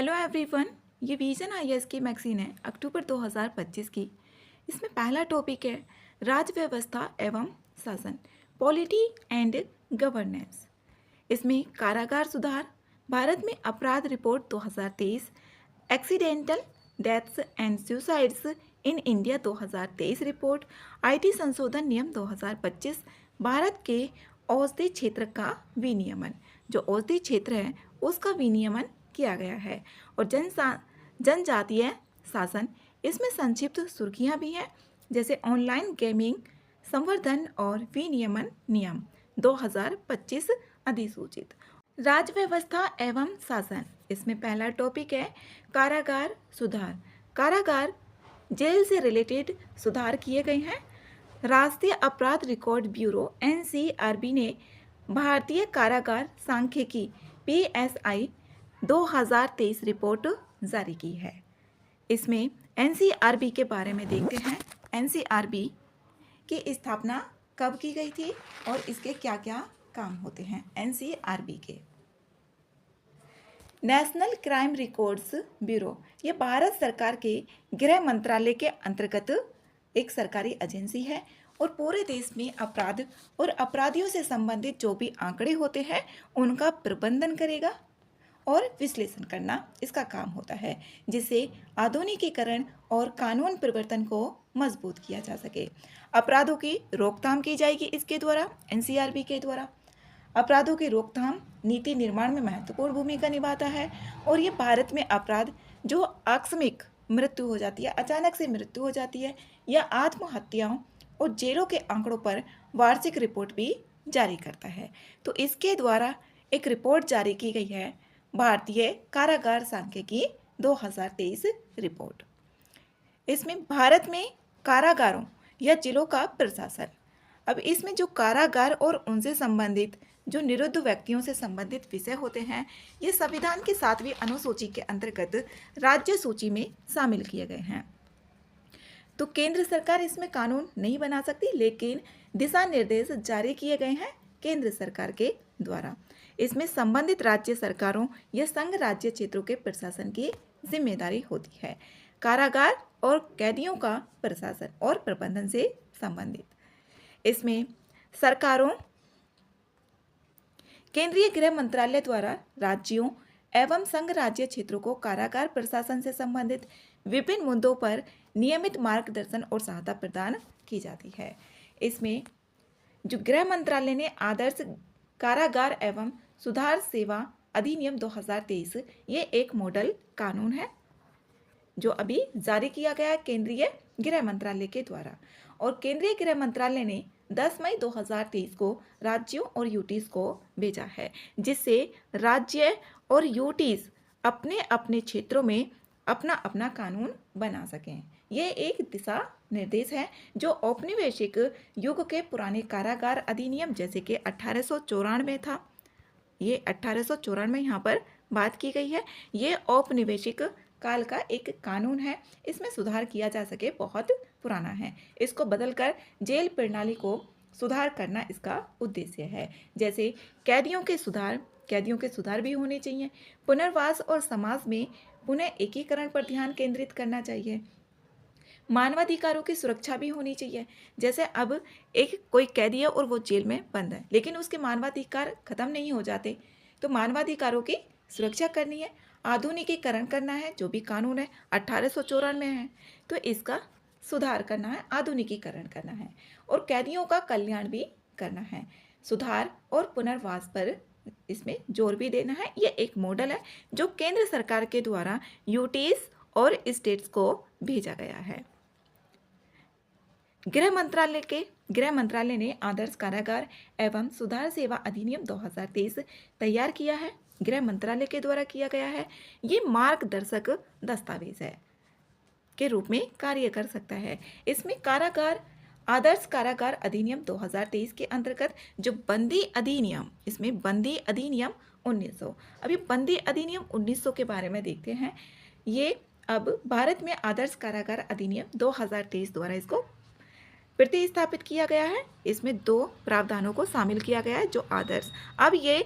Hello everyone, ये vision IAS की magazine है अक्टूबर 2025 की। इसमें पहला टॉपिक है राज्य व्यवस्था एवं शासन, पॉलिटी एंड गवर्नेंस। इसमें कारागार सुधार, भारत में अपराध report 2023, accidental deaths and suicides in India 2023 report, IT संशोधन नियम 2025, भारत के औषधि क्षेत्र का विनियमन, जो औषधि क्षेत्र है उसका विनियमन किया गया है, और जनजातीय शासन। इसमें संक्षिप्त सुर्खियां भी हैं, जैसे ऑनलाइन गेमिंग संवर्धन और विनियमन नियम 2025 अधिसूचित। राज्य व्यवस्था एवं शासन, इसमें पहला टॉपिक है कारागार सुधार। कारागार जेल से रिलेटेड सुधार किए गए हैं। राष्ट्रीय अपराध रिकॉर्ड ब्यूरो एनसीआरबी ने भारतीय कारागार सांख्यिकी पीएसआई 2023 रिपोर्ट जारी की है। इसमें एनसीआरबी के बारे में देखते हैं। एनसीआरबी की स्थापना कब की गई थी और इसके क्या क्या काम होते हैं। एनसीआरबी के नेशनल क्राइम रिकॉर्ड्स ब्यूरो, ये भारत सरकार के गृह मंत्रालय के अंतर्गत एक सरकारी एजेंसी है और पूरे देश में अपराध और अपराधियों से संबंधित जो भी आंकड़े होते हैं उनका प्रबंधन करेगा और विश्लेषण करना इसका काम होता है, जिससे आधुनिकीकरण और कानून परिवर्तन को मजबूत किया जा सके। अपराधों की रोकथाम की जाएगी इसके द्वारा, एनसीआरबी के द्वारा। अपराधों की रोकथाम नीति निर्माण में महत्वपूर्ण भूमिका निभाता है, और ये भारत में अपराध जो आकस्मिक मृत्यु हो जाती है, अचानक से मृत्यु हो जाती है, या आत्महत्याओं और जेलों के आंकड़ों पर वार्षिक रिपोर्ट भी जारी करता है। तो इसके द्वारा एक रिपोर्ट जारी की गई है, भारतीय कारागार सांख्यिकी 2023 रिपोर्ट। इसमें भारत में कारागारों या जेलों का प्रशासन। अब इसमें जो कारागार और उनसे संबंधित जो निरुद्ध व्यक्तियों से संबंधित विषय होते हैं, ये संविधान की 7वीं अनुसूची के अंतर्गत राज्य सूची में शामिल किए गए हैं। तो केंद्र सरकार इसमें कानून नहीं बना सकती, लेकिन दिशा निर्देश जारी किए गए हैं केंद्र सरकार के द्वारा। इसमें संबंधित राज्य सरकारों या संघ राज्य क्षेत्रों के प्रशासन की जिम्मेदारी होती है। कारागार और कैदियों का प्रशासन और प्रबंधन से संबंधित। इसमें सरकारों, केंद्रीय गृह मंत्रालय द्वारा राज्यों एवं संघ राज्य क्षेत्रों को कारागार प्रशासन से संबंधित विभिन्न मुद्दों पर नियमित मार्गदर्शन और सहायता प्रदान की जाती है। इसमें जो गृह मंत्रालय ने आदर्श कारागार एवं सुधार सेवा अधिनियम 2023, ये एक मॉडल कानून है जो अभी जारी किया गया है केंद्रीय गृह मंत्रालय के द्वारा, और केंद्रीय गृह मंत्रालय ने 10 मई 2023 को राज्यों और यूटीज को भेजा है, जिससे राज्य और यूटीज अपने अपने क्षेत्रों में अपना अपना कानून बना सकें। ये एक दिशा निर्देश है जो औपनिवेशिक युग के पुराने कारागार अधिनियम जैसे कि 1894 था, ये 1894 यहाँ पर बात की गई है। ये औपनिवेशिक काल का एक कानून है, इसमें सुधार किया जा सके, बहुत पुराना है। इसको बदलकर जेल प्रणाली को सुधार करना इसका उद्देश्य है। जैसे कैदियों के सुधार भी होने चाहिए। पुनर्वास और समाज में पुनः एकीकरण पर ध्यान केंद्रित करना चाहिए। मानवाधिकारों की सुरक्षा भी होनी चाहिए। जैसे अब एक कोई कैदी है और वो जेल में बंद है, लेकिन उसके मानवाधिकार खत्म नहीं हो जाते, तो मानवाधिकारों की सुरक्षा करनी है, आधुनिकीकरण करना है। जो भी कानून है 1894 में है, तो इसका सुधार करना है, आधुनिकीकरण करना है, और कैदियों का कल्याण भी करना है। सुधार और पुनर्वास पर इसमें जोर भी देना है। ये एक मॉडल है जो केंद्र सरकार के द्वारा यूटीज और स्टेट्स को भेजा गया है। गृह मंत्रालय ने आदर्श कारागार एवं सुधार सेवा अधिनियम 2023 तैयार किया है, गृह मंत्रालय के द्वारा किया गया है। ये मार्गदर्शक दस्तावेज है के रूप में कार्य कर सकता है। इसमें आदर्श कारागार अधिनियम 2023 के अंतर्गत जो बंदी अधिनियम, इसमें बंदी अधिनियम 1900, अभी बंदी अधिनियम 1900 के बारे में देखते हैं। ये अब भारत में आदर्श कारागार अधिनियम 2023 द्वारा इसको प्रतिस्थापित किया गया है। इसमें 2 प्रावधानों को शामिल किया गया है जो आदर्श। अब ये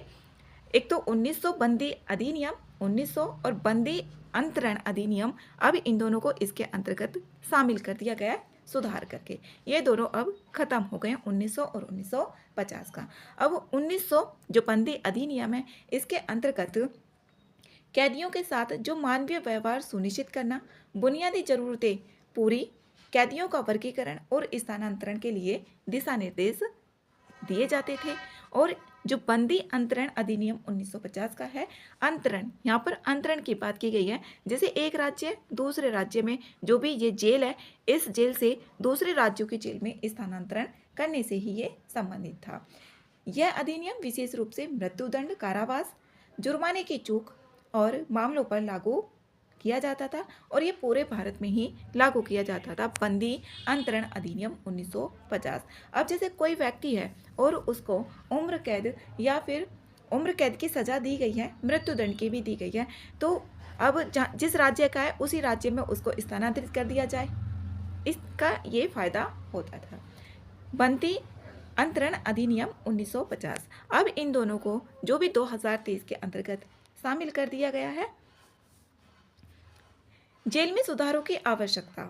एक तो 1900 बंदी अधिनियम 1900 और बंदी अंतरण अधिनियम, अब इन दोनों को इसके अंतर्गत शामिल कर दिया गया है सुधार करके। ये दोनों अब खत्म हो गए 1900 और 1950 का। अब 1900 जो बंदी अधिनियम है, इसके अंतर्गत कैदियों के साथ जो मानवीय व्यवहार सुनिश्चित करना, बुनियादी जरूरतें पूरी, कैदियों का वर्गीकरण और स्थानांतरण के लिए दिशा निर्देश दिए जाते थे। और जो बंदी अंतरण अधिनियम 1950 का है, अंतरण, यहाँ पर अंतरण की बात की गई है, जैसे एक राज्य दूसरे राज्य में जो भी ये जेल है, इस जेल से दूसरे राज्यों की जेल में स्थानांतरण करने से ही ये संबंधित था। यह अधिनियम विशेष रूप से मृत्युदंड, कारावास, जुर्माने की चूक और मामलों पर लागू किया जाता था और ये पूरे भारत में ही लागू किया जाता था, बंदी अंतरण अधिनियम 1950। अब जैसे कोई व्यक्ति है और उसको उम्र कैद या फिर उम्र कैद की सज़ा दी गई है, मृत्युदंड की भी दी गई है, तो अब जिस राज्य का है उसी राज्य में उसको स्थानांतरित कर दिया जाए, इसका ये फायदा होता था। बंदी अंतरण अधिनियम 1950। अब इन दोनों को जो भी 2023 के अंतर्गत शामिल कर दिया गया है। जेल में सुधारों की आवश्यकता,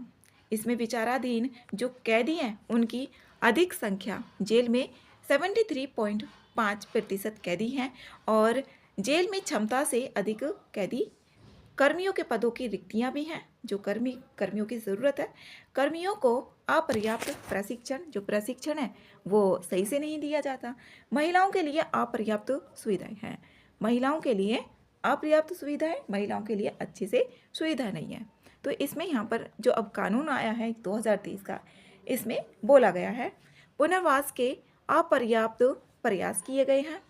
इसमें विचाराधीन जो कैदी हैं उनकी अधिक संख्या, जेल में 73.5% कैदी हैं और जेल में क्षमता से अधिक कैदी, कर्मियों के पदों की रिक्तियां भी हैं, जो कर्मियों की ज़रूरत है, कर्मियों को अपर्याप्त प्रशिक्षण, जो प्रशिक्षण है वो सही से नहीं दिया जाता, महिलाओं के लिए अपर्याप्त सुविधाएं हैं, महिलाओं के लिए अपर्याप्त सुविधाएं, महिलाओं के लिए अच्छे से सुविधा नहीं है। तो इसमें यहाँ पर जो अब कानून आया है 2023 का, इसमें बोला गया है पुनर्वास के अपर्याप्त प्रयास किए गए हैं।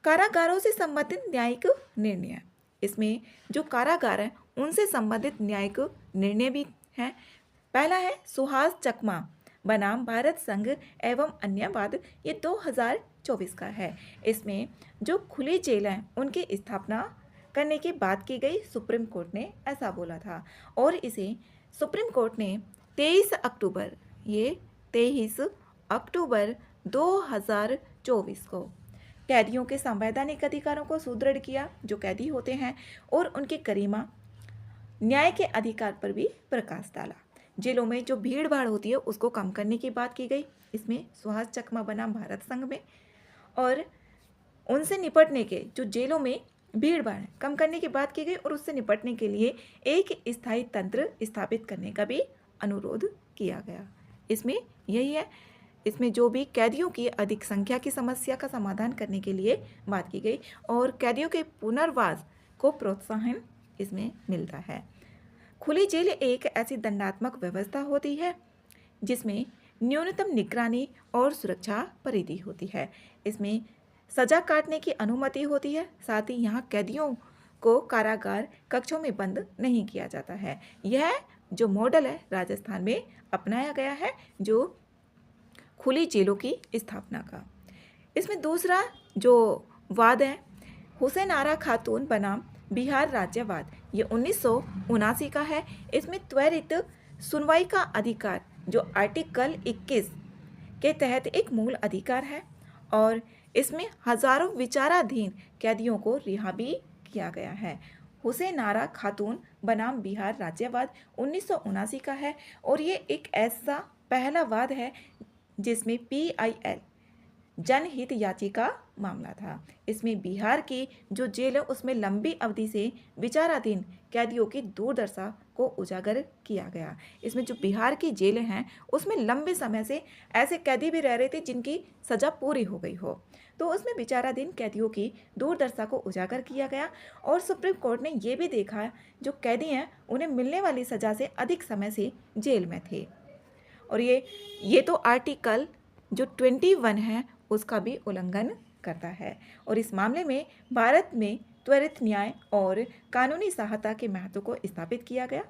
कारागारों से संबंधित न्यायिक निर्णय, इसमें जो कारागार है उनसे संबंधित न्यायिक निर्णय भी हैं। पहला है सुहास चकमा बनाम भारत संघ एवं अन्य वाद, ये 2024 का है। इसमें जो खुली जेल है उनकी स्थापना करने की बात की गई, सुप्रीम कोर्ट ने ऐसा बोला था और इसे सुप्रीम कोर्ट ने 23 अक्टूबर 2024 को कैदियों के संवैधानिक अधिकारों को सुदृढ़ किया, जो कैदी होते हैं, और उनकी गरिमा, न्याय के अधिकार पर भी प्रकाश डाला। जेलों में जो भीड़ भाड़ होती है उसको कम करने की बात की गई, इसमें सुहास चकमा बनाम भारत संघ में, और उनसे निपटने के, जो जेलों में भीड़ भाड़ कम करने की बात की गई और उससे निपटने के लिए एक स्थायी तंत्र स्थापित करने का भी अनुरोध किया गया। इसमें यही है, इसमें जो भी कैदियों की अधिक संख्या की समस्या का समाधान करने के लिए बात की गई और कैदियों के पुनर्वास को प्रोत्साहन इसमें मिलता है। खुली जेल एक ऐसी दंडात्मक व्यवस्था होती है जिसमें न्यूनतम निगरानी और सुरक्षा परिधि होती है। इसमें सजा काटने की अनुमति होती है, साथ ही यहाँ कैदियों को कारागार कक्षों में बंद नहीं किया जाता है। यह जो मॉडल है राजस्थान में अपनाया गया है, जो खुली जेलों की स्थापना का। इसमें दूसरा जो वाद है हुसैन आरा खातून बनाम बिहार राज्यवाद, ये 1979 का है। इसमें त्वरित सुनवाई का अधिकार, जो आर्टिकल 21 के तहत एक मूल अधिकार है और इसमें हजारों विचाराधीन कैदियों को रिहा भी किया गया है। हुसैन आरा खातून बनाम बिहार राज्यवाद 1979 का है और ये एक ऐसा पहला वाद है जिसमें PIL जनहित याचिका मामला था। इसमें बिहार की जो जेल है उसमें लंबी अवधि से विचाराधीन कैदियों की दुर्दशा को उजागर किया गया। इसमें जो बिहार की जेलें हैं उसमें लंबे समय से ऐसे कैदी भी रह रहे थे जिनकी सज़ा पूरी हो गई हो, तो उसमें विचाराधीन कैदियों की दुर्दशा को उजागर किया गया और सुप्रीम कोर्ट ने ये भी देखा जो कैदी हैं उन्हें मिलने वाली सज़ा से अधिक समय से जेल में थे और ये तो आर्टिकल जो 21 है उसका भी उल्लंघन करता है। और इस मामले में भारत में त्वरित न्याय और कानूनी सहायता के महत्व को स्थापित किया गया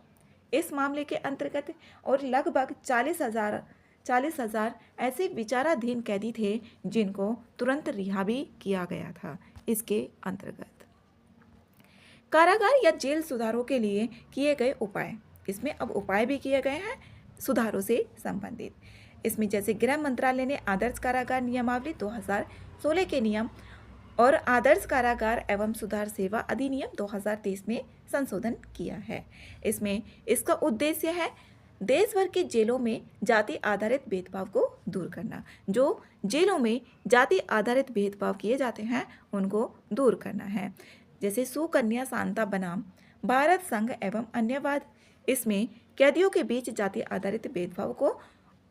इस मामले के अंतर्गत और लगभग 40,000 ऐसे विचाराधीन कैदी थे जिनको तुरंत रिहा भी किया गया था। इसके अंतर्गत कारागार या जेल सुधारों के लिए किए गए उपाय, इसमें अब उपाय भी किए गए हैं सुधारों से संबंधित। इसमें जैसे गृह मंत्रालय ने आदर्श कारागार नियमावली 2016 के नियम और आदर्श कारागार एवं सुधार सेवा अधिनियम 2023 में संशोधन किया है। इसमें इसका उद्देश्य है देश भर के जेलों में जाति आधारित भेदभाव को दूर करना। जो जेलों में जाति आधारित भेदभाव किए जाते हैं उनको दूर करना है, जैसे सुकन्या शांता बनाम भारत संघ एवं अन्यवाद। इसमें कैदियों के बीच जाति आधारित भेदभाव को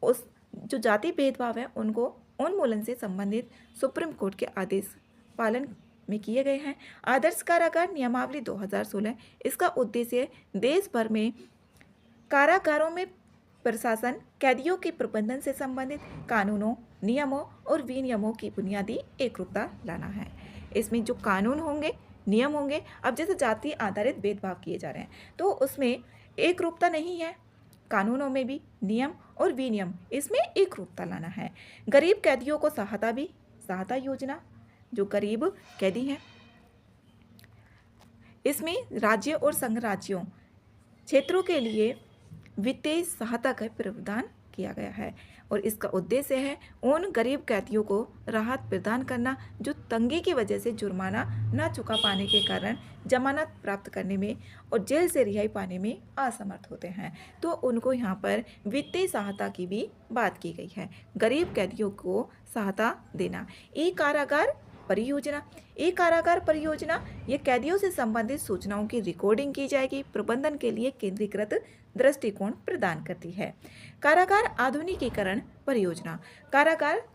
उस जो जाति भेदभाव है उनको उन्मूलन से संबंधित सुप्रीम कोर्ट के आदेश पालन में किए गए हैं। आदर्श कारागार नियमावली 2016, इसका उद्देश्य देश भर में कारागारों में प्रशासन कैदियों के प्रबंधन से संबंधित कानूनों, नियमों और विनियमों की बुनियादी एकरूपता लाना है। इसमें जो कानून होंगे, नियम होंगे, अब जैसे जाति आधारित भेदभाव किए जा रहे हैं तो उसमें एकरूपता नहीं है, कानूनों में भी नियम और विनियम, इसमें एकरूपता लाना है। गरीब कैदियों को सहायता योजना, जो गरीब कैदी हैं, इसमें राज्य और संघ राज्यों क्षेत्रों के लिए वित्तीय सहायता का प्रावधान किया गया है और इसका उद्देश्य है उन गरीब कैदियों को राहत प्रदान करना जो तंगी की वजह से जुर्माना न चुका पाने के कारण जमानत प्राप्त करने में और जेल से रिहाई पाने में असमर्थ होते हैं। तो उनको यहाँ पर वित्तीय सहायता की भी बात की गई है, गरीब कैदियों को सहायता देना। ई कारागार परियोजना ये कैदियों से संबंधित सूचनाओं की रिकॉर्डिंग की जाएगी, प्रबंधन के लिए केंद्रीकृत दृष्टिकोण प्रदान करती है। कारागार आधुनिकीकरण परियोजना,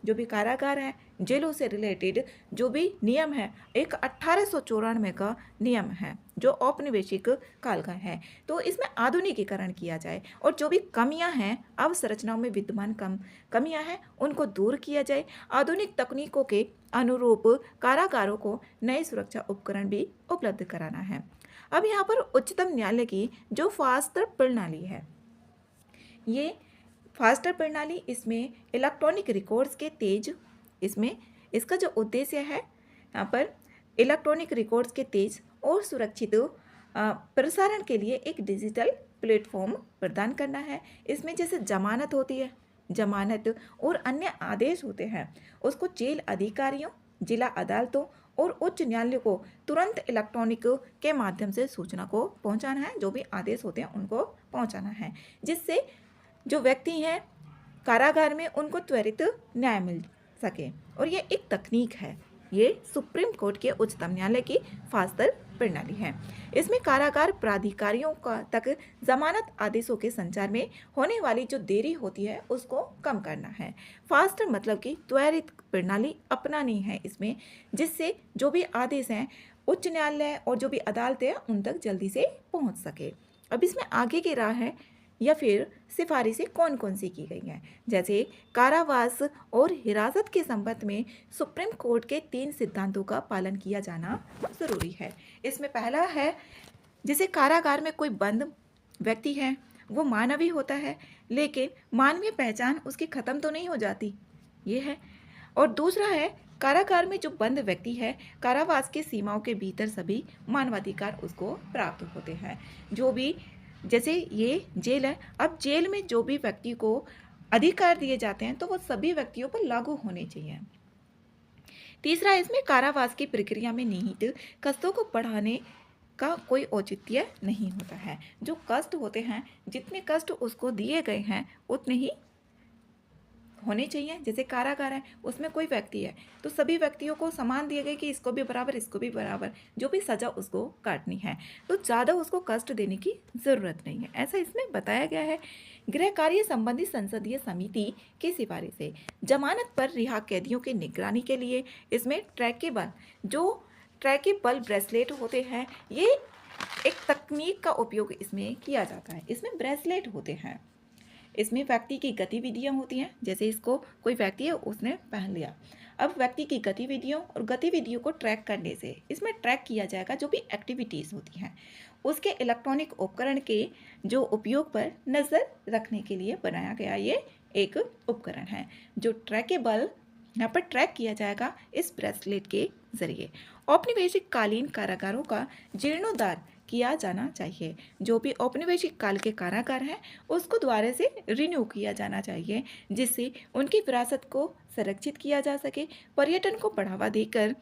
जो भी कारागार है, जेलों से रिलेटेड जो भी नियम है, एक 1894 का नियम है जो औपनिवेशिक काल का है, तो इसमें आधुनिकीकरण किया जाए और जो भी कमियां हैं, अवसंरचनाओं में विद्यमान कमियां हैं, उनको दूर किया जाए। आधुनिक तकनीकों के अनुरूप कारागारों को नए सुरक्षा उपकरण भी उपलब्ध कराना है। अब यहाँ पर उच्चतम न्यायालय की जो फास्ट ट्रैक प्रणाली है, ये फास्ट ट्रैक प्रणाली, इसमें इलेक्ट्रॉनिक रिकॉर्ड्स के तेज, इसमें इसका जो उद्देश्य है यहाँ पर इलेक्ट्रॉनिक रिकॉर्ड्स के तेज और सुरक्षित प्रसारण के लिए एक डिजिटल प्लेटफॉर्म प्रदान करना है। इसमें जैसे जमानत होती है, जमानत और अन्य आदेश होते हैं, उसको जेल अधिकारियों, जिला अदालतों और उच्च न्यायालय को तुरंत इलेक्ट्रॉनिक के माध्यम से सूचना को पहुंचाना है, जो भी आदेश होते हैं उनको पहुंचाना है, जिससे जो व्यक्ति हैं कारागार में उनको त्वरित न्याय मिल सके। और ये एक तकनीक है, ये सुप्रीम कोर्ट के उच्चतम न्यायालय की फास्ट ट्रैक प्रणाली है। इसमें कारागार प्राधिकारियों तक जमानत आदेशों के संचार में होने वाली जो देरी होती है उसको कम करना है। फास्ट ट्रैक मतलब कि त्वरित प्रणाली अपनानी है इसमें, जिससे जो भी आदेश हैं उच्च न्यायालय और जो भी अदालतें हैं उन तक जल्दी से पहुंच सके। अब इसमें आगे की राह है या फिर सिफारिशें कौन कौन सी की गई हैं, जैसे कारावास और हिरासत के संबंध में सुप्रीम कोर्ट के 3 सिद्धांतों का पालन किया जाना जरूरी है। इसमें पहला है, जैसे कारागार में कोई बंद व्यक्ति है, वो मानवीय होता है, लेकिन मानवीय पहचान उसकी खत्म तो नहीं हो जाती, ये है। और दूसरा है, कारागार में जो बंद व्यक्ति है, कारावास की सीमाओं के भीतर सभी मानवाधिकार उसको प्राप्त होते हैं। जो भी, जैसे ये जेल है, अब जेल में जो भी व्यक्ति को अधिकार दिए जाते हैं तो वो सभी व्यक्तियों पर लागू होने चाहिए। तीसरा, इसमें कारावास की प्रक्रिया में निहित कष्टों को बढ़ाने का कोई औचित्य नहीं होता है। जो कष्ट होते हैं, जितने कष्ट उसको दिए गए हैं उतने ही होने चाहिए। जैसे कारागार है, उसमें कोई व्यक्ति है तो सभी व्यक्तियों को समान दिए गए कि इसको भी बराबर, इसको भी बराबर, जो भी सजा उसको काटनी है, तो ज़्यादा उसको कष्ट देने की ज़रूरत नहीं है, ऐसा इसमें बताया गया है। गृह कार्य संबंधी संसदीय समिति की सिफारिश है। जमानत पर रिहा कैदियों की निगरानी के लिए इसमें ट्रैकेबल ब्रेसलेट होते हैं, ये एक तकनीक का उपयोग इसमें किया जाता है। इसमें ब्रेसलेट होते हैं, इसमें व्यक्ति की गतिविधियां होती हैं, जैसे इसको कोई व्यक्ति है उसने पहन लिया, अब व्यक्ति की गतिविधियों को ट्रैक करने से इसमें ट्रैक किया जाएगा जो भी एक्टिविटीज़ होती हैं, उसके इलेक्ट्रॉनिक उपकरण के जो उपयोग पर नज़र रखने के लिए बनाया गया ये एक उपकरण है, जो ट्रैकेबल यहाँ पर ट्रैक किया जाएगा इस ब्रेसलेट के जरिए। औपनिवेशिक कालीन कारागारों का जीर्णोद्धार किया जाना चाहिए। जो भी औपनिवेशिक काल के कारागार हैं उसको दोबारा से रिन्यू किया जाना चाहिए, जिससे उनकी विरासत को संरक्षित किया जा सके। पर्यटन को बढ़ावा देकर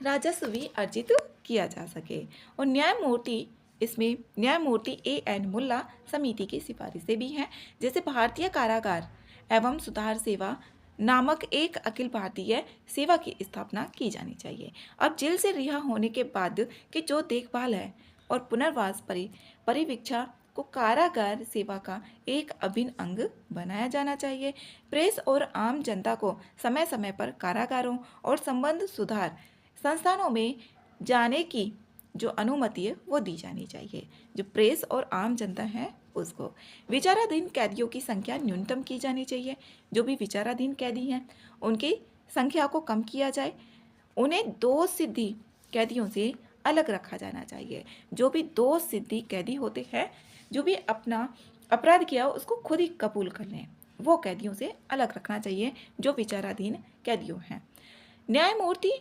राजस्व भी अर्जित किया जा सके। और न्यायमूर्ति A.N. मुल्ला समिति की सिफारिशें भी हैं, जैसे भारतीय कारागार एवं सुधार सेवा नामक एक अखिल भारतीय सेवा की स्थापना की जानी चाहिए। अब जेल से रिहा होने के बाद की जो देखभाल है और पुनर्वास परिवीक्षा को कारागार सेवा का एक अभिन्न अंग बनाया जाना चाहिए। प्रेस और आम जनता को समय समय पर कारागारों और संबंध सुधार संस्थानों में जाने की जो अनुमति है वो दी जानी चाहिए। जो प्रेस और आम जनता है उसको विचाराधीन कैदियों की संख्या न्यूनतम की जानी चाहिए। जो भी विचाराधीन कैदी हैं उनकी संख्या को कम किया जाए। उन्हें दोष सिद्धि कैदियों से अलग रखा जाना चाहिए। जो भी दोष सिद्धि कैदी होते हैं, जो भी अपना अपराध किया उसको खुद ही कबूल कर लें, वो कैदियों से अलग रखना चाहिए जो विचाराधीन कैदियों हैं। न्यायमूर्ति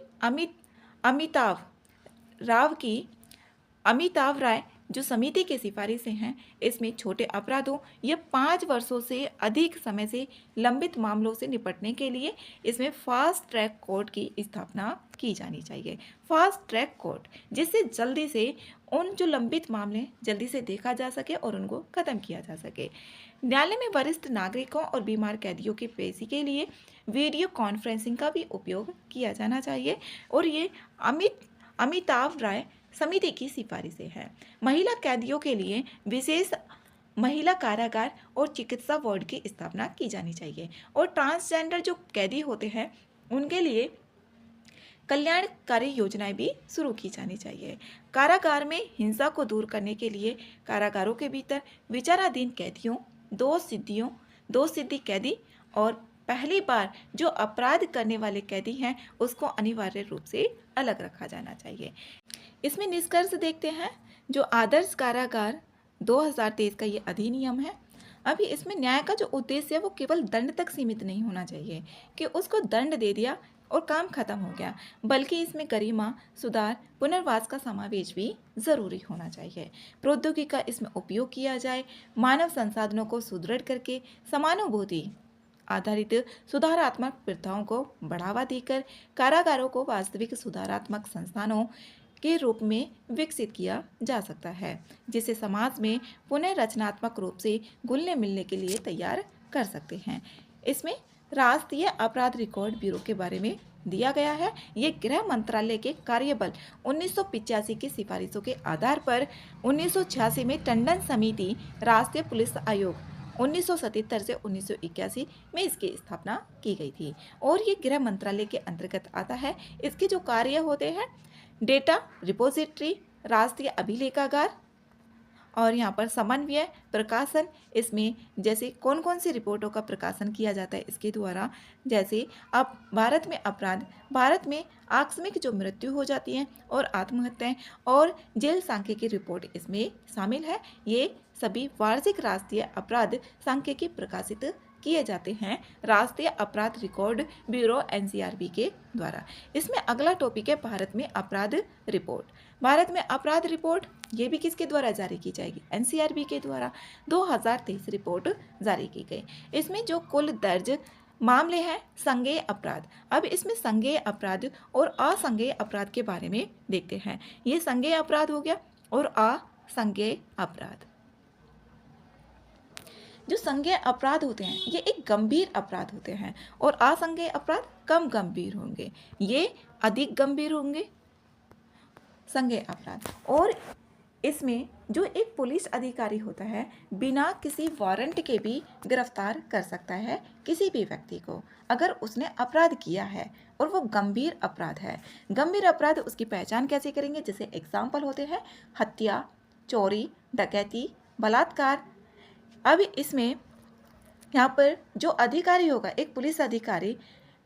अमिताभ राय जो समिति की सिफारिशें हैं, इसमें छोटे अपराधों या 5 वर्षों से अधिक समय से लंबित मामलों से निपटने के लिए इसमें फास्ट ट्रैक कोर्ट की स्थापना की जानी चाहिए। फास्ट ट्रैक कोर्ट, जिससे जल्दी से उन जो लंबित मामले जल्दी से देखा जा सके और उनको खत्म किया जा सके। न्यायालय में वरिष्ठ नागरिकों और बीमार कैदियों की पेशी के लिए वीडियो कॉन्फ्रेंसिंग का भी उपयोग किया जाना चाहिए। और ये अमिताभ राय समिति की सिफारिशें हैं। महिला कैदियों के लिए विशेष महिला कारागार और चिकित्सा वार्ड की स्थापना की जानी चाहिए। और ट्रांसजेंडर जो कैदी होते हैं उनके लिए कल्याणकारी योजनाएं भी शुरू की जानी चाहिए। कारागार में हिंसा को दूर करने के लिए कारागारों के भीतर विचाराधीन कैदियों, दोष सिद्धि कैदी और पहली बार जो अपराध करने वाले कैदी हैं उसको अनिवार्य रूप से अलग रखा जाना चाहिए। इसमें निष्कर्ष देखते हैं। जो आदर्श कारागार 2023 का ये अधिनियम है, अभी इसमें न्याय का जो उद्देश्य है वो केवल दंड तक सीमित नहीं होना चाहिए कि उसको दंड दे दिया और काम खत्म हो गया, बल्कि इसमें गरिमा, सुधार, पुनर्वास का समावेश भी जरूरी होना चाहिए। प्रौद्योगिकी का इसमें उपयोग किया जाए, मानव संसाधनों को सुदृढ़ करके समानुभूति आधारित सुधारात्मक प्रथाओं को बढ़ावा देकर कारागारों को वास्तविक सुधारात्मक संस्थानों के रूप में विकसित किया जा सकता है, जिसे समाज में पुनः रचनात्मक रूप से घुलने मिलने के लिए तैयार कर सकते हैं। इसमें राष्ट्रीय अपराध रिकॉर्ड ब्यूरो के बारे में दिया गया है। ये गृह मंत्रालय के कार्यबल 1985 की सिफारिशों के आधार पर 1986 में टंडन समिति, राष्ट्रीय पुलिस आयोग 1977 से 1981 में इसकी स्थापना की गई थी और ये गृह मंत्रालय के अंतर्गत आता है। इसके जो कार्य होते हैं, डेटा रिपोजिटरी, राष्ट्रीय अभिलेखागार और यहाँ पर समन्वय, प्रकाशन, इसमें जैसे कौन कौन सी रिपोर्टों का प्रकाशन किया जाता है इसके द्वारा, जैसे अब भारत में आकस्मिक जो मृत्यु हो जाती है और आत्महत्याएं और जेल सांख्यिकी रिपोर्ट इसमें शामिल है। ये सभी वार्षिक राष्ट्रीय अपराध सांख्यिकी प्रकाशित किए जाते हैं राष्ट्रीय अपराध रिकॉर्ड ब्यूरो NCRB के द्वारा। इसमें अगला टॉपिक है भारत में अपराध रिपोर्ट। भारत में अपराध रिपोर्ट ये भी किसके द्वारा जारी की जाएगी? NCRB के द्वारा 2023 रिपोर्ट जारी की गई। इसमें जो कुल दर्ज मामले हैं संज्ञेय अपराध। अब इसमें संज्ञेय अपराध और असंज्ञेय अपराध के बारे में देखते हैं। ये संज्ञेय अपराध हो गया और असंज्ञेय अपराध। जो संज्ञेय अपराध होते हैं ये एक गंभीर अपराध होते हैं और असंज्ञेय अपराध कम गंभीर होंगे, ये अधिक गंभीर होंगे संज्ञेय अपराध। और इसमें जो एक पुलिस अधिकारी होता है बिना किसी वारंट के भी गिरफ्तार कर सकता है किसी भी व्यक्ति को अगर उसने अपराध किया है और वो गंभीर अपराध है। गंभीर अपराध उसकी पहचान कैसे करेंगे? जैसे एग्जाम्पल होते हैं हत्या, चोरी, डकैती, बलात्कार। अब इसमें यहाँ पर जो अधिकारी होगा, एक पुलिस अधिकारी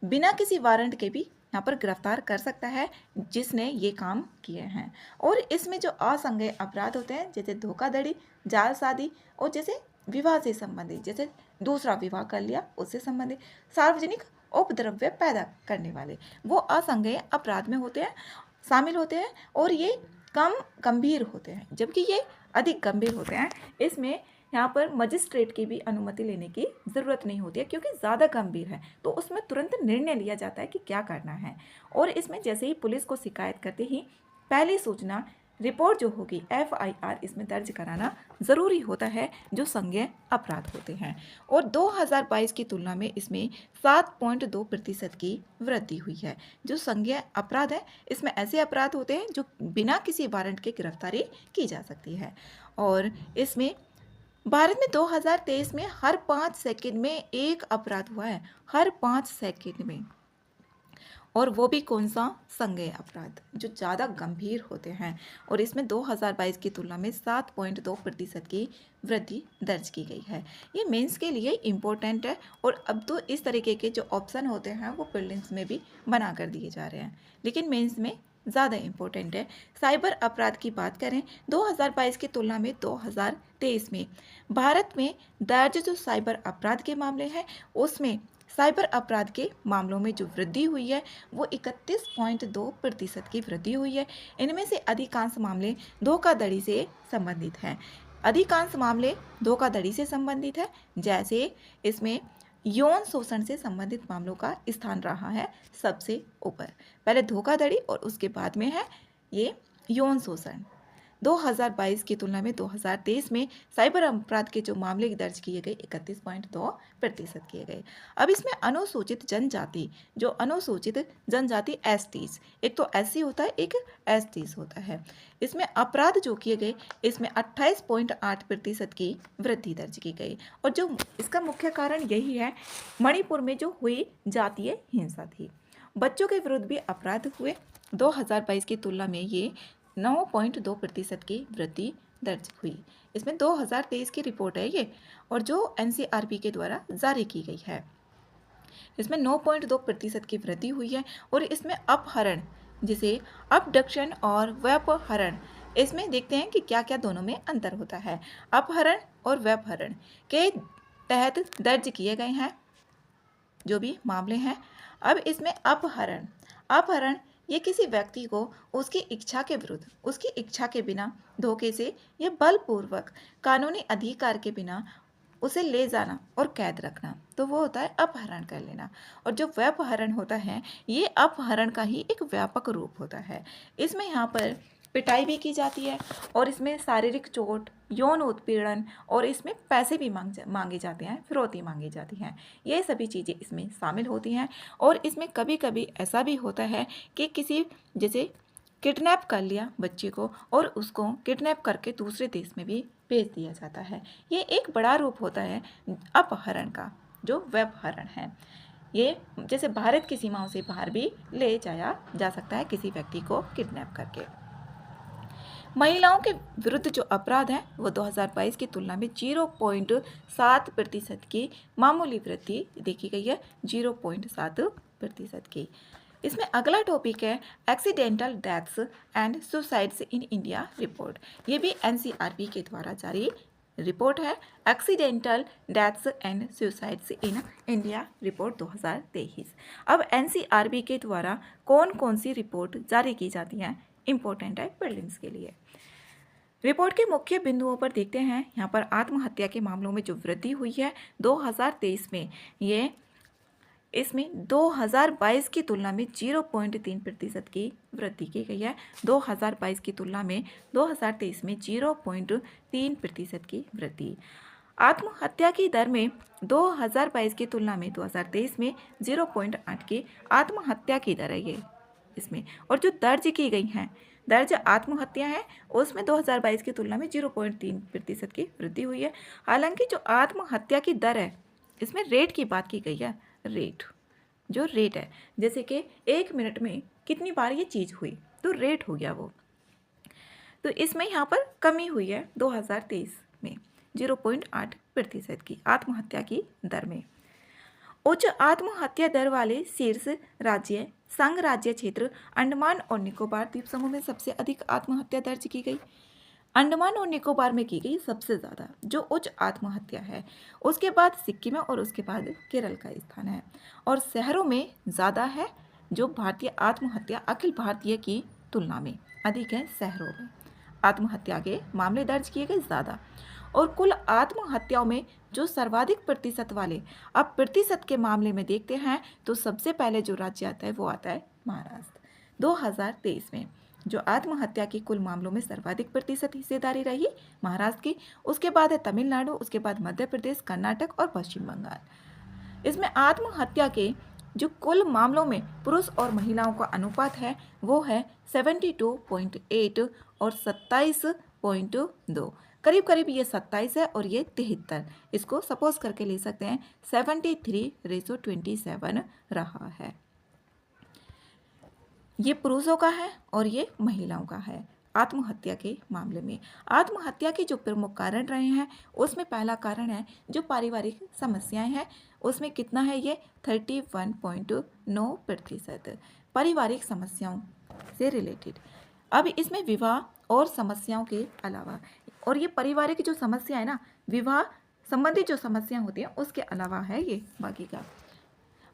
बिना किसी वारंट के भी यहाँ पर गिरफ्तार कर सकता है जिसने ये काम किए हैं। और इसमें जो असंज्ञेय अपराध होते हैं जैसे धोखाधड़ी, जालसाजी और जैसे विवाह से संबंधित, जैसे दूसरा विवाह कर लिया उससे संबंधित, सार्वजनिक उपद्रव्य पैदा करने वाले, वो असंज्ञेय अपराध में होते हैं, शामिल होते हैं और ये कम गंभीर होते हैं जबकि ये अधिक गंभीर होते हैं। इसमें यहाँ पर मजिस्ट्रेट की भी अनुमति लेने की ज़रूरत नहीं होती है, क्योंकि ज़्यादा गंभीर है तो उसमें तुरंत निर्णय लिया जाता है कि क्या करना है। और इसमें जैसे ही पुलिस को शिकायत करते ही पहली सूचना रिपोर्ट जो होगी FIR इसमें दर्ज कराना ज़रूरी होता है, जो संज्ञेय अपराध होते हैं। और 2022 की तुलना में इसमें 7.2% की वृद्धि हुई है। जो संज्ञेय अपराध है इसमें ऐसे अपराध होते हैं जो बिना किसी वारंट के गिरफ्तारी की जा सकती है। और इसमें भारत में 2023 में हर 5 सेकंड में एक अपराध हुआ है, हर 5 सेकंड में। और वो भी कौन सा? संज्ञेय अपराध, जो ज़्यादा गंभीर होते हैं। और इसमें 2022 की तुलना में 7.2% की वृद्धि दर्ज की गई है। ये मेंस के लिए इम्पोर्टेंट है। और अब तो इस तरीके के जो ऑप्शन होते हैं वो प्रीलिम्स में भी बना कर दिए जा रहे हैं, लेकिन मेंस में ज़्यादा इम्पोर्टेंट है। साइबर अपराध की बात करें 2022 की तुलना में 2023 में भारत में दर्ज जो साइबर अपराध के मामले हैं उसमें साइबर अपराध के मामलों में जो वृद्धि हुई है वो 31.2% की वृद्धि हुई है। इनमें से अधिकांश मामले धोखाधड़ी से संबंधित हैं। अधिकांश मामले धोखाधड़ी से संबंधित है, जैसे इसमें यौन शोषण से संबंधित मामलों का स्थान रहा है सबसे ऊपर। पहले धोखाधड़ी और उसके बाद में है ये यौन शोषण। 2022 की तुलना में 2023 में साइबर अपराध के जो मामले दर्ज किए गए 31.2% किए गए। अब इसमें अनुसूचित जनजाति, जो अनुसूचित जनजाति STs, एक तो SC होता है, एक STs होता है, इसमें अपराध जो किए गए इसमें 28.8% की वृद्धि दर्ज की गई। और जो इसका मुख्य कारण यही है, मणिपुर में जो हुई जातीय हिंसा थी। बच्चों के विरुद्ध भी अपराध हुए। 2022 की तुलना में ये 9.2% की वृद्धि दर्ज हुई। इसमें 2023 की रिपोर्ट है ये, और जो NCRB के द्वारा जारी की गई है। इसमें 9.2% की वृद्धि हुई है। और इसमें अपहरण, जिसे अपडक्शन और व्यपहरण, इसमें देखते हैं कि क्या क्या दोनों में अंतर होता है। अपहरण और व्यपहरण के तहत दर्ज किए गए हैं जो भी मामले हैं। अब इसमें अपहरण ये किसी व्यक्ति को उसकी इच्छा के विरुद्ध, उसकी इच्छा के बिना धोखे से या बलपूर्वक कानूनी अधिकार के बिना उसे ले जाना और कैद रखना, तो वो होता है अपहरण कर लेना। और जो व्यपहरण होता है ये अपहरण का ही एक व्यापक रूप होता है। इसमें यहाँ पर पिटाई भी की जाती है, और इसमें शारीरिक चोट, यौन उत्पीड़न, और इसमें पैसे भी मांगे जाते हैं, फिरौती मांगी जाती हैं। ये सभी चीज़ें इसमें शामिल होती हैं। और इसमें कभी कभी ऐसा भी होता है कि किसी, जैसे किडनैप कर लिया बच्चे को और उसको किडनैप करके दूसरे देश में भी भेज दिया जाता है। ये एक बड़ा रूप होता है अपहरण का, जो व्यपहरण है। ये जैसे भारत की सीमाओं से बाहर भी ले जाया जा सकता है किसी व्यक्ति को किडनैप करके। महिलाओं के विरुद्ध जो अपराध है वो 2022 की तुलना में 0.7% की मामूली वृद्धि देखी गई है, 0.7% की। इसमें अगला टॉपिक है accidental deaths and suicides in India report. ये भी NCRB के द्वारा जारी रिपोर्ट है, accidental deaths and suicides in India report 2023। अब NCRB के द्वारा कौन कौन सी रिपोर्ट जारी की जाती हैं, इंपॉर्टेंट है प्रीलिम्स के लिए। रिपोर्ट के मुख्य बिंदुओं पर देखते हैं। यहाँ पर आत्महत्या के मामलों में जो वृद्धि हुई है 2023 में, ये इसमें 2022 की तुलना में 0.3% की वृद्धि की गई है। 2022 की तुलना में 2023 में 0.3% की वृद्धि। आत्महत्या की दर में 2022 की तुलना में 2023 में 0.8 की आत्महत्या की दर है ये इसमें। और जो दर्ज की गई हैं, दर्ज आत्महत्या है उसमें 2022 की तुलना में 0.3% की वृद्धि हुई है। हालांकि जो आत्महत्या की दर है इसमें रेट की बात की गई है, रेट, जो रेट है, जैसे कि 1 मिनट में कितनी बार ये चीज़ हुई तो रेट हो गया वो, तो इसमें यहाँ पर कमी हुई है 2023 में 0.8% की आत्महत्या की दर में। उच्च आत्महत्या दर वाले शीर्ष राज्य संघ राज्य क्षेत्र अंडमान और निकोबार द्वीप समूह में सबसे अधिक आत्महत्या दर्ज की गई। अंडमान और निकोबार में की गई सबसे ज़्यादा जो उच्च आत्महत्या है, उसके बाद सिक्किम है और उसके बाद केरल का स्थान है। और शहरों में ज़्यादा है, जो भारतीय आत्महत्या अखिल भारतीय की तुलना में अधिक है। शहरों में आत्महत्या के मामले दर्ज किए गए ज़्यादा। और कुल आत्महत्याओं में जो सर्वाधिक प्रतिशत वाले, अब प्रतिशत के मामले में देखते हैं तो सबसे पहले जो राज्य आता है वो आता है महाराष्ट्र। 2023 में जो आत्महत्या के कुल मामलों में सर्वाधिक प्रतिशत हिस्सेदारी रही महाराष्ट्र की, उसके बाद है तमिलनाडु, उसके बाद मध्य प्रदेश, कर्नाटक और पश्चिम बंगाल। इसमें आत्महत्या के जो कुल मामलों में पुरुष और महिलाओं का अनुपात है वो है 72.8 और 27.2, करीब करीब ये 27 है और ये 73, इसको सपोज करके ले सकते हैं 73:27 रहा है। ये पुरुषों का है और ये महिलाओं का है आत्महत्या के मामले में। आत्महत्या के जो प्रमुख कारण रहे हैं उसमें पहला कारण है जो पारिवारिक समस्याएं हैं, उसमें कितना है ये 31.9% पारिवारिक समस्याओं से रिलेटेड। अब इसमें विवाह और समस्याओं के अलावा, और ये पारिवारिक जो समस्या है ना, विवाह संबंधित जो समस्या होती है उसके अलावा है ये बाकी का।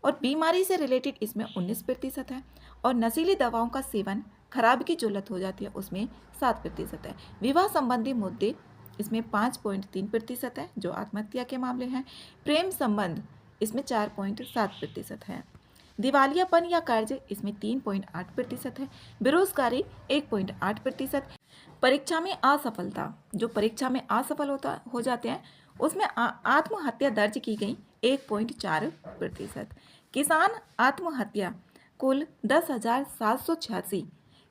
और बीमारी से रिलेटेड इसमें 19% है, और नशीली दवाओं का सेवन, खराब की जो लत हो जाती है उसमें 7% है। विवाह संबंधी मुद्दे इसमें 5.3% है जो आत्महत्या के मामले हैं। प्रेम संबंध इसमें 4.7% है। दिवालियापन या कर्ज इसमें 3.8% है। बेरोजगारी 1.8%। परीक्षा में असफलता, जो परीक्षा में असफल हो जाते हैं उसमें आत्महत्या दर्ज की गई 1.4%। किसान आत्महत्या कुल 10,786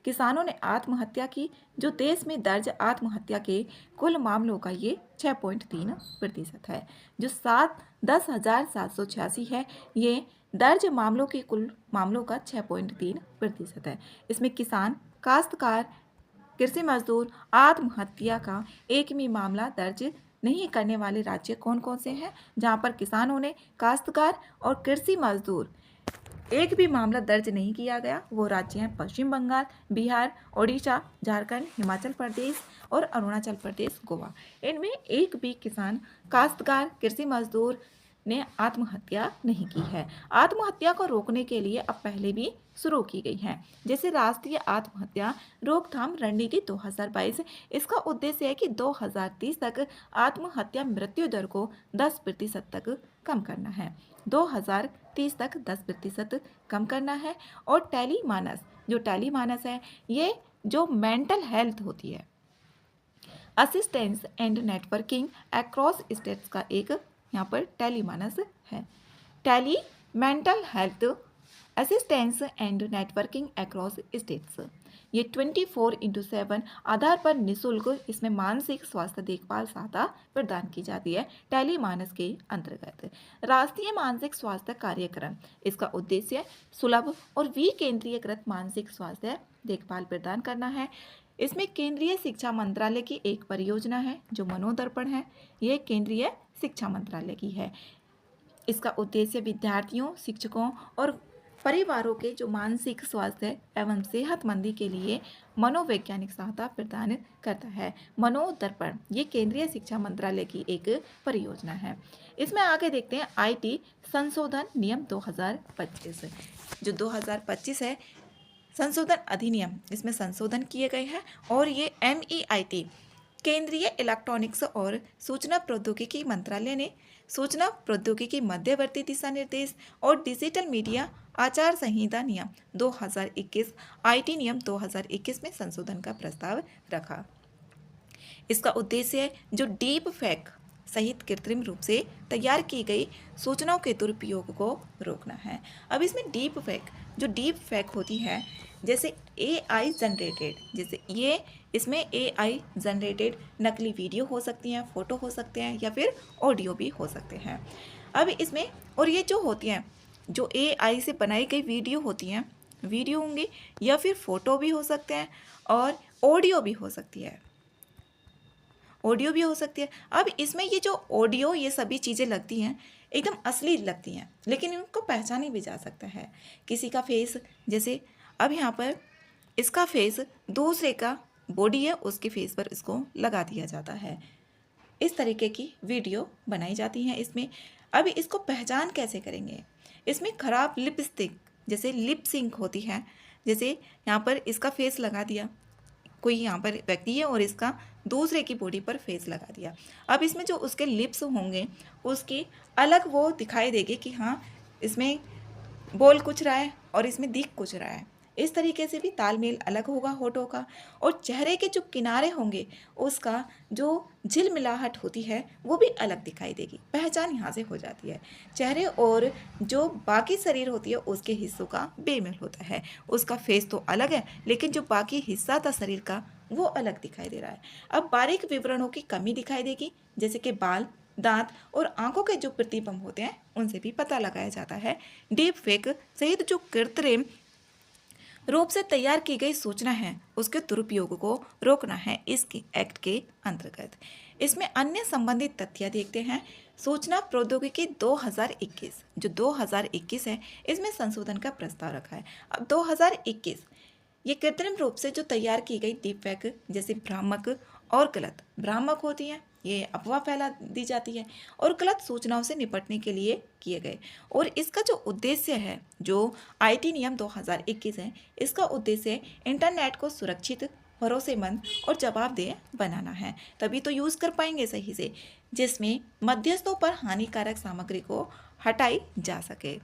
किसानों ने आत्महत्या की, जो देश में दर्ज आत्महत्या के कुल मामलों का ये 6.3% है। जो 10,786 है ये दर्ज मामलों के कुल मामलों का 6.3% है। इसमें किसान, काश्तकार, कृषि मजदूर आत्महत्या का एक भी मामला दर्ज नहीं करने वाले राज्य कौन कौन से हैं, जहां पर किसानों ने, काश्तकार और कृषि मजदूर एक भी मामला दर्ज नहीं किया गया, वो राज्य हैं पश्चिम बंगाल, बिहार, ओडिशा, झारखंड, हिमाचल प्रदेश और अरुणाचल प्रदेश, गोवा। इनमें एक भी किसान, काश्तकार, कृषि मजदूर ने आत्महत्या नहीं की है। आत्महत्या को रोकने के लिए अब पहले भी शुरू की गई हैं, जैसे राष्ट्रीय आत्महत्या रोकथाम रणनीति 2022। इसका उद्देश्य है कि 2030 तक आत्महत्या मृत्यु दर को 10% तक कम करना है। 2030 तक 10% कम करना है। और टेलीमानस, जो टेलीमानस है ये जो मेंटल हेल्थ होती है, assistance and networking across states का एक यहाँ पर टेलीमानस है। Tele mental health assistance and networking across states, ये 24/7 आधार पर निःशुल्क इसमें मानसिक स्वास्थ्य देखभाल सहायता प्रदान की जाती है टेलीमानस के अंतर्गत। राष्ट्रीय मानसिक स्वास्थ्य कार्यक्रम, इसका उद्देश्य सुलभ और विकेंद्रीयकृत मानसिक स्वास्थ्य देखभाल प्रदान करना है। इसमें केंद्रीय शिक्षा मंत्रालय की एक परियोजना है जो मनोदर्पण है, ये केंद्रीय शिक्षा मंत्रालय की है। इसका उद्देश्य विद्यार्थियों, शिक्षकों और परिवारों के जो मानसिक स्वास्थ्य एवं सेहतमंदी के लिए मनोवैज्ञानिक सहायता प्रदान करता है। मनोदर्पण ये केंद्रीय शिक्षा मंत्रालय की एक परियोजना है। इसमें आगे देखते हैं आईटी संशोधन नियम 2025। जो 2025 है संशोधन अधिनियम, इसमें संशोधन किए गए हैं और ये MEIT केंद्रीय इलेक्ट्रॉनिक्स और सूचना प्रौद्योगिकी मंत्रालय ने सूचना प्रौद्योगिकी मध्यवर्ती दिशा निर्देश और डिजिटल मीडिया आचार संहिता नियम 2021 IT नियम 2021 में संशोधन का प्रस्ताव रखा। इसका उद्देश्य है जो डीप फेक सहित कृत्रिम रूप से तैयार की गई सूचनाओं के दुरुपयोग को रोकना है। अब इसमें डीप फेक, जो डीप फेक होती है जैसे AI जनरेटेड, जैसे ये इसमें AI जनरेटेड नकली वीडियो हो सकती हैं, फ़ोटो हो सकते हैं या फिर ऑडियो भी हो सकते हैं। अब इसमें और ये जो होती हैं जो AI से बनाई गई वीडियो होती हैं, वीडियो होंगी या फिर फ़ोटो भी हो सकते हैं और ऑडियो भी हो सकती है, ऑडियो भी हो सकती है। अब इसमें ये जो ऑडियो ये सभी चीज़ें लगती हैं एकदम असली लगती हैं, लेकिन इनको पहचानी भी जा सकता है। किसी का फेस, जैसे अब यहाँ पर इसका फेस दूसरे का बॉडी है उसके फेस पर इसको लगा दिया जाता है, इस तरीके की वीडियो बनाई जाती हैं इसमें। अब इसको पहचान कैसे करेंगे? इसमें खराब लिपस्टिक, जैसे लिप सिंक होती है, जैसे यहाँ पर इसका फेस लगा दिया, कोई यहाँ पर व्यक्ति है और इसका दूसरे की बॉडी पर फेस लगा दिया। अब इसमें जो उसके लिप्स होंगे उसकी अलग वो दिखाई देगी कि हाँ इसमें बोल कुछ रहा है और इसमें दिख कुछ रहा है। इस तरीके से भी तालमेल अलग होगा होठों का। और चेहरे के जो किनारे होंगे उसका जो झिलमिलाहट होती है वो भी अलग दिखाई देगी, पहचान यहाँ से हो जाती है। चेहरे और जो बाकी शरीर होती है उसके हिस्सों का बेमेल होता है। उसका फेस तो अलग है लेकिन जो बाकी हिस्सा था शरीर का वो अलग दिखाई दे रहा है। अब बारीक विवरणों की कमी दिखाई देगी, जैसे कि बाल, दांत और आंखों के जो प्रतिबिंब होते हैं उनसे भी पता लगाया जाता है। डीप फेक सहित जो कृत्रिम रूप से तैयार की गई सूचना है उसके दुरुपयोग को रोकना है इस एक्ट के अंतर्गत। इसमें अन्य संबंधित तथ्य देखते हैं। सूचना प्रौद्योगिकी 2021, जो 2021 है इसमें संशोधन का प्रस्ताव रखा है। अब 2021 ये कृत्रिम रूप से जो तैयार की गई डीप फेक जैसे भ्रामक और गलत, भ्रामक होती है, ये अफवाह फैला दी जाती है, और गलत सूचनाओं से निपटने के लिए किए गए। और इसका जो उद्देश्य है, जो आईटी नियम 2021 है, इसका उद्देश्य इंटरनेट को सुरक्षित, भरोसेमंद और जवाबदेह बनाना है, तभी तो यूज़ कर पाएंगे सही से, जिसमें मध्यस्थों पर हानिकारक सामग्री को हटाई जा सके।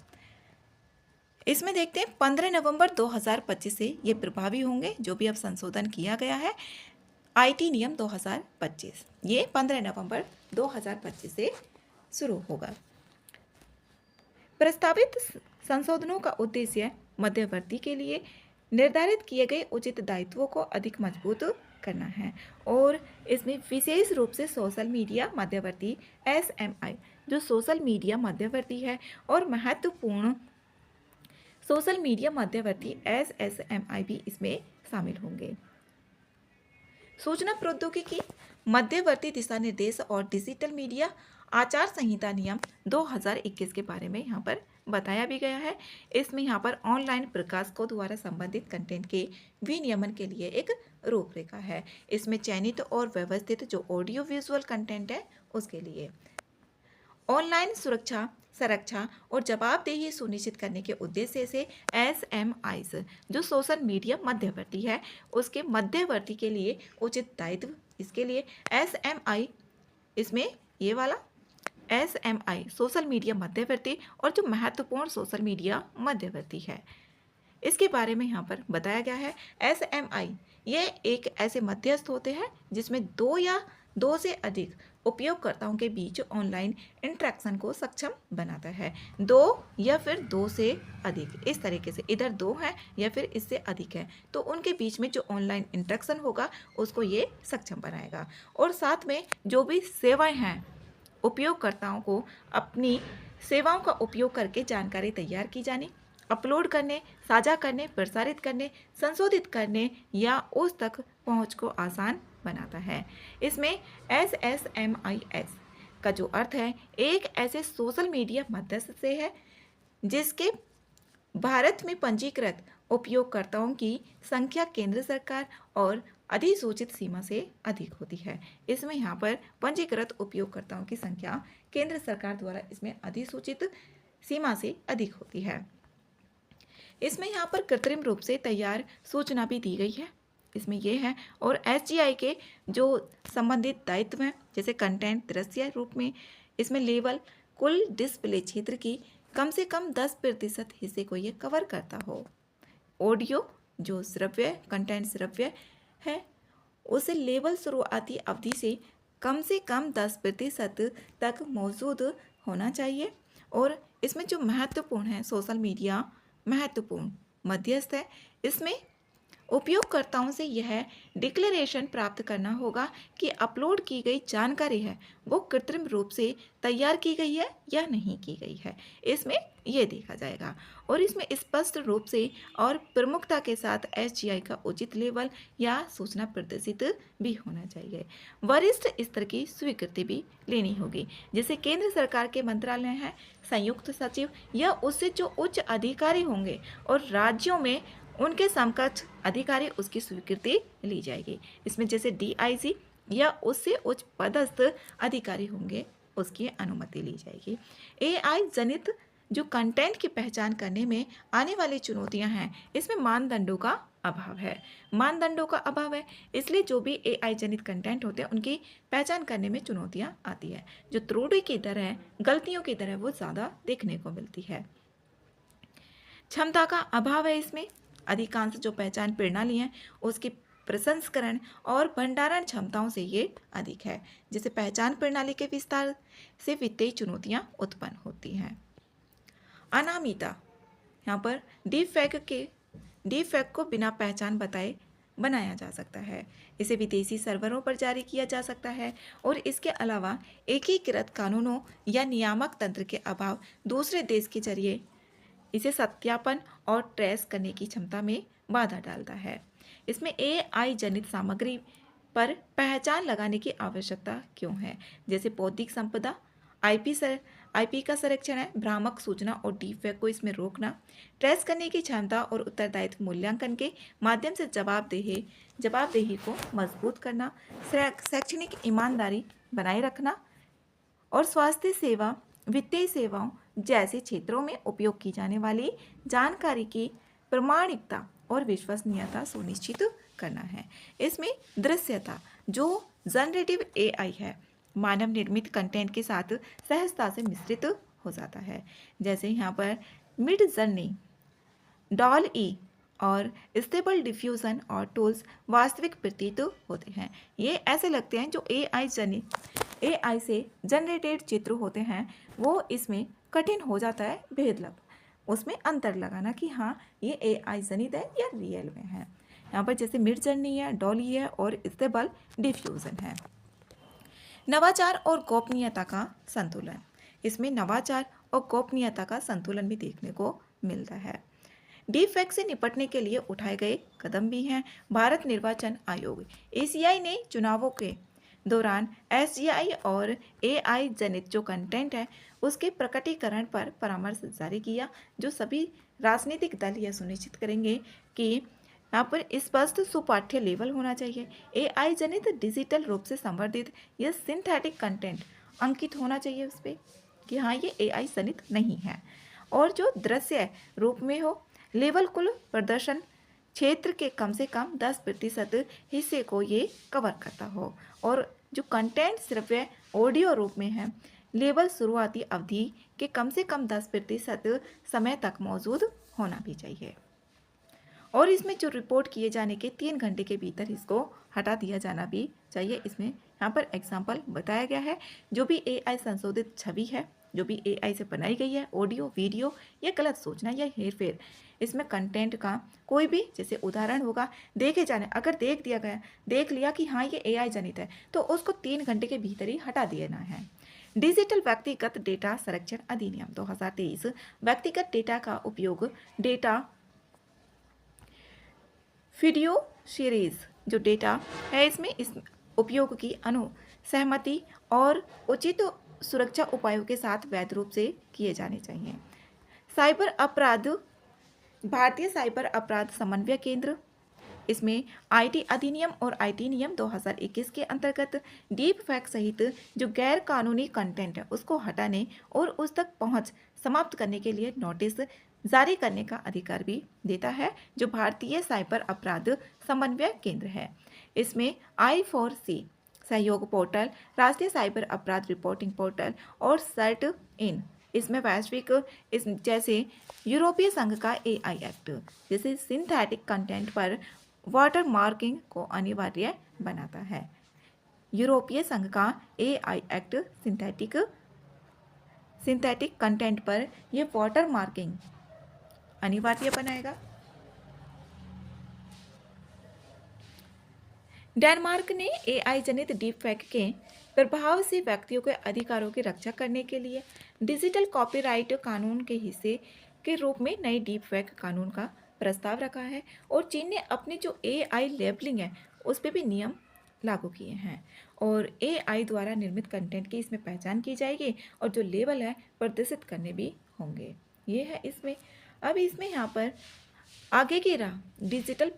इसमें देखते हैं 15 नवंबर 2025 से ये प्रभावी होंगे, जो भी अब संशोधन किया गया है आईटी नियम 2025, ये 15 नवंबर 2025 से शुरू होगा। प्रस्तावित संशोधनों का उद्देश्य मध्यवर्ती के लिए निर्धारित किए गए उचित दायित्वों को अधिक मजबूत करना है। और इसमें विशेष रूप से सोशल मीडिया मध्यवर्ती एसएमआई, जो सोशल मीडिया मध्यवर्ती है और महत्वपूर्ण सोशल मीडिया मध्यवर्ती एसएसएमआई भी इसमें शामिल होंगे। सूचना प्रौद्योगिकी मध्यवर्ती दिशा निर्देश और डिजिटल मीडिया आचार संहिता नियम 2021 के बारे में यहाँ पर बताया भी गया है। इसमें यहाँ पर ऑनलाइन प्रकाशकों द्वारा संबंधित कंटेंट के विनियमन के लिए एक रूपरेखा है। इसमें चयनित और व्यवस्थित जो ऑडियो विजुअल कंटेंट है उसके लिए ऑनलाइन सुरक्षा, संरक्षा और जवाबदेही सुनिश्चित करने के उद्देश्य से एसएमआईज, जो सोशल मीडिया मध्यवर्ती है उसके मध्यवर्ती के लिए उचित दायित्व, इसके लिए एसएमआई, इसमें ये वाला एसएमआई सोशल मीडिया मध्यवर्ती और जो महत्वपूर्ण सोशल मीडिया मध्यवर्ती है इसके बारे में यहाँ पर बताया गया है। एसएमआई ये एक ऐसे मध्यस्थ होते हैं जिसमें दो या दो से अधिक उपयोगकर्ताओं के बीच ऑनलाइन इंटरेक्शन को सक्षम बनाता है। दो या फिर दो से अधिक, इस तरीके से, इधर दो है या फिर इससे अधिक है तो उनके बीच में जो ऑनलाइन इंटरेक्शन होगा उसको ये सक्षम बनाएगा। और साथ में जो भी सेवाएं हैं, उपयोगकर्ताओं को अपनी सेवाओं का उपयोग करके जानकारी तैयार की जानी, अपलोड करने, साझा करने, प्रसारित करने, संशोधित करने या उस तक पहुंच को आसान बनाता है। इसमें एसएसएमआईएस का जो अर्थ है एक ऐसे सोशल मीडिया मध्यस्थ से है जिसके भारत में पंजीकृत उपयोगकर्ताओं की संख्या केंद्र सरकार और अधिसूचित सीमा से अधिक होती है। इसमें यहाँ पर पंजीकृत उपयोगकर्ताओं की संख्या केंद्र सरकार द्वारा इसमें अधिसूचित सीमा से अधिक होती है। इसमें यहाँ पर कृत्रिम रूप से तैयार सूचना भी दी गई है, इसमें ये है। और एसजीआई के जो संबंधित दायित्व हैं जैसे कंटेंट दृश्य रूप में, इसमें लेवल कुल डिस्प्ले क्षेत्र की कम से कम 10% हिस्से को ये कवर करता हो। ऑडियो जो श्रव्य कंटेंट श्रव्य है उसे लेवल शुरुआती अवधि से कम 10% तक मौजूद होना चाहिए। और इसमें जो महत्वपूर्ण है सोशल मीडिया महत्वपूर्ण मध्यस्थ है, इसमें उपयोगकर्ताओं से यह डिक्लेरेशन प्राप्त करना होगा कि अपलोड की गई जानकारी है वो कृत्रिम रूप से तैयार की गई है या नहीं की गई है, इसमें ये देखा जाएगा। और इसमें स्पष्ट रूप से और प्रमुखता के साथ एसजीआई का उचित लेवल या सूचना प्रदर्शित भी होना चाहिए। वरिष्ठ स्तर की स्वीकृति भी लेनी होगी, जैसे केंद्र सरकार के मंत्रालय हैं, संयुक्त सचिव या उससे जो उच्च अधिकारी होंगे और राज्यों में उनके समकक्ष अधिकारी, उसकी स्वीकृति ली जाएगी। इसमें जैसे डीआईजी या उससे उच्च पदस्थ अधिकारी होंगे उसकी अनुमति ली जाएगी। एआई जनित जो कंटेंट की पहचान करने में आने वाली चुनौतियां हैं, इसमें मानदंडों का अभाव है। मानदंडों का अभाव है, इसलिए जो भी एआई जनित कंटेंट होते हैं उनकी पहचान करने में चुनौतियां आती है। जो त्रुटि की दर है, गलतियों की दर है, वो ज़्यादा देखने को मिलती है। क्षमता का अभाव है, इसमें अधिकांश जो पहचान प्रणाली हैं उसकी प्रसंस्करण और भंडारण क्षमताओं से ये अधिक है। जैसे पहचान प्रणाली के विस्तार से वित्तीय चुनौतियां उत्पन्न होती हैं। अनामिता, यहाँ पर डीफेक को बिना पहचान बताए बनाया जा सकता है। इसे विदेशी सर्वरों पर जारी किया जा सकता है और इसके अलावा एकीकृत कानूनों या नियामक तंत्र के अभाव दूसरे देश के जरिए इसे सत्यापन और ट्रेस करने की क्षमता में बाधा डालता है। इसमें एआई जनित सामग्री पर पहचान लगाने की आवश्यकता क्यों है? जैसे बौद्धिक संपदा, आईपी का संरक्षण है, भ्रामक सूचना और डीफेक को इसमें रोकना, ट्रेस करने की क्षमता और उत्तरदायित्व मूल्यांकन के माध्यम से जवाबदेही को मजबूत करना, शैक्षणिक ईमानदारी बनाए रखना और स्वास्थ्य सेवा, वित्तीय सेवाओं जैसे क्षेत्रों में उपयोग की जाने वाली जानकारी की प्रामाणिकता और विश्वसनीयता सुनिश्चित करना है। इसमें दृश्यता, जो जनरेटिव एआई है, मानव निर्मित कंटेंट के साथ सहजता से मिश्रित हो जाता है। जैसे यहाँ पर मिड जर्नी, डॉल ई और स्टेबल डिफ्यूजन और टूल्स वास्तविक प्रतीत होते हैं। ये ऐसे लगते हैं जो एआई से जनरेटेड चित्र होते हैं, वो इसमें कठिन हो जाता है भेद उसमें अंतर लगाना कि हाँ ये एआई जनित है या रियल में है। यहाँ पर जैसे मिड जर्नी है, डॉली है और स्टेबल डिफ्यूजन है। नवाचार और गोपनीयता का संतुलन, इसमें नवाचार और गोपनीयता का संतुलन भी देखने को मिलता है। डीफेक से निपटने के लिए उठाए गए कदम भी हैं। भारत निर्वाचन आयोग एसीआई ने चुनावों के दौरान एसजीआई और एआई जनित जो कंटेंट है उसके प्रकटीकरण पर परामर्श जारी किया, जो सभी राजनीतिक दल यह सुनिश्चित करेंगे कि यहाँ पर स्पष्ट सुपाठ्य लेवल होना चाहिए। एआई जनित डिजिटल रूप से संवर्धित या सिंथेटिक कंटेंट अंकित होना चाहिए उस पर कि हाँ ये एआई जनित नहीं है, और जो दृश्य रूप में हो, लेवल कुल प्रदर्शन क्षेत्र के कम से कम 10% हिस्से को ये कवर करता हो, और जो कंटेंट सिर्फ ऑडियो रूप में है, लेवल शुरुआती अवधि के कम से कम 10% समय तक मौजूद होना भी चाहिए, और इसमें जो रिपोर्ट किए जाने के 3 घंटे के भीतर इसको हटा दिया जाना भी चाहिए। इसमें यहाँ पर एग्जाम्पल बताया गया है, जो भी एआई संशोधित छवि है, जो भी एआई से बनाई गई है, ऑडियो, वीडियो या गलत सूचना या हेरफेर, इसमें कंटेंट का कोई भी जैसे उदाहरण होगा देखे जाने, अगर देख लिया कि हाँ ये एआई जनित है, तो उसको 3 घंटे के भीतर ही हटा देना है। डिजिटल व्यक्तिगत डेटा संरक्षण अधिनियम 2023 व्यक्तिगत डेटा का उपयोग डेटा फिड्यूशियरीज जो डेटा है इसमें इस उपयोग की सहमति और उचित सुरक्षा उपायों के साथ वैध रूप से किए जाने चाहिए। साइबर अपराध, भारतीय साइबर अपराध समन्वय केंद्र, इसमें आईटी अधिनियम और आईटी नियम 2021 के अंतर्गत डीप फैक सहित जो गैर कानूनी कंटेंट है उसको हटाने और उस तक पहुंच समाप्त करने के लिए नोटिस जारी करने का अधिकार भी देता है, जो भारतीय साइबर अपराध समन्वय केंद्र है। इसमें I4C सहयोग पोर्टल, राष्ट्रीय साइबर अपराध रिपोर्टिंग पोर्टल और सर्ट इन, इसमें वैश्विक जैसे यूरोपीय संघ का एआई एक्ट जैसे सिंथेटिक कंटेंट पर वाटर मार्किंग को अनिवार्य बनाता है। यूरोपीय संघ का एआई एक्ट सिंथेटिक कंटेंट पर यह वाटर मार्किंग अनिवार्य बनाएगा। डेनमार्क ने एआई जनित डीपफेक के प्रभाव से व्यक्तियों के अधिकारों की रक्षा करने के लिए डिजिटल कॉपीराइट कानून के हिस्से के रूप में नए डीपफेक कानून का प्रस्ताव रखा है, और चीन ने अपनी जो एआई लेबलिंग है उस पर भी नियम लागू किए हैं, और एआई द्वारा निर्मित कंटेंट की इसमें पहचान की जाएगी और जो लेबल है प्रदर्शित करने भी होंगे। ये है इसमें। अब इसमें यहाँ पर आगे की राह डिजिटल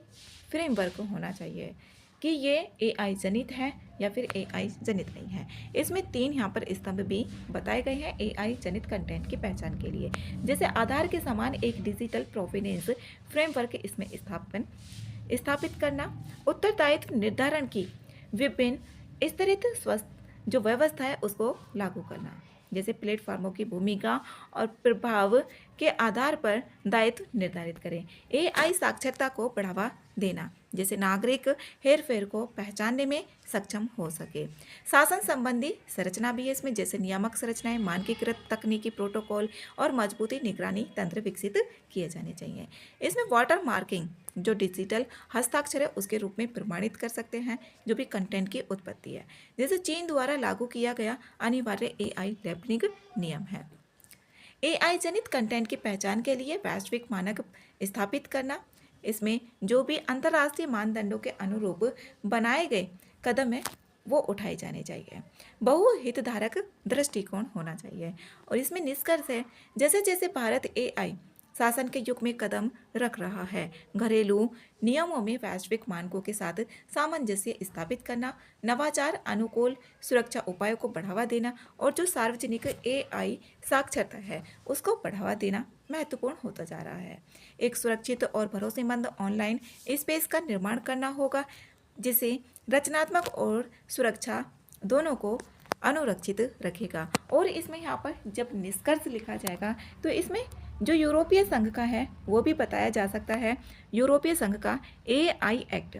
फ्रेमवर्क होना चाहिए कि ये एआई जनित है या फिर एआई जनित नहीं है। इसमें 3 यहाँ पर स्तंभ भी बताए गए हैं एआई जनित कंटेंट की पहचान के लिए। जैसे आधार के समान एक डिजिटल प्रोवेनियंस फ्रेमवर्क इसमें स्थापित करना, उत्तरदायित्व निर्धारण की विभिन्न स्तरित स्वस्थ जो व्यवस्था है उसको लागू करना। जैसे प्लेटफॉर्मों की भूमिका और प्रभाव के आधार पर दायित्व निर्धारित करें। एआई साक्षरता को बढ़ावा देना, जैसे नागरिक हेरफेर को पहचानने में सक्षम हो सके। शासन संबंधी संरचना भी है इसमें, जैसे नियामक संरचनाएं, मानकीकृत तकनीकी प्रोटोकॉल और मजबूती निगरानी तंत्र विकसित किए जाने चाहिए। इसमें वाटर मार्किंग जो डिजिटल हस्ताक्षर है उसके रूप में प्रमाणित कर सकते हैं जो भी कंटेंट की उत्पत्ति है। जैसे चीन द्वारा लागू किया गया अनिवार्य एआई लेबलिंग नियम है। एआई जनित कंटेंट की पहचान के लिए वैश्विक मानक स्थापित करना, इसमें जो भी अंतर्राष्ट्रीय मानदंडों के अनुरूप बनाए गए कदम है वो उठाए जाने चाहिए। बहुहितधारक दृष्टिकोण होना चाहिए। और इसमें निष्कर्ष है, जैसे जैसे भारत एआई शासन के युग में कदम रख रहा है, घरेलू नियमों में वैश्विक मानकों के साथ सामंजस्य स्थापित करना, नवाचार अनुकूल सुरक्षा उपायों को बढ़ावा देना और जो सार्वजनिक एआई साक्षरता है उसको बढ़ावा देना महत्वपूर्ण होता जा रहा है। एक सुरक्षित और भरोसेमंद ऑनलाइन स्पेस का निर्माण करना होगा जिसे रचनात्मक और सुरक्षा दोनों को अनुरक्षित रखेगा। और इसमें यहाँ पर जब निष्कर्ष लिखा जाएगा तो इसमें जो यूरोपीय संघ का है वो भी बताया जा सकता है। यूरोपीय संघ का एआई एक्ट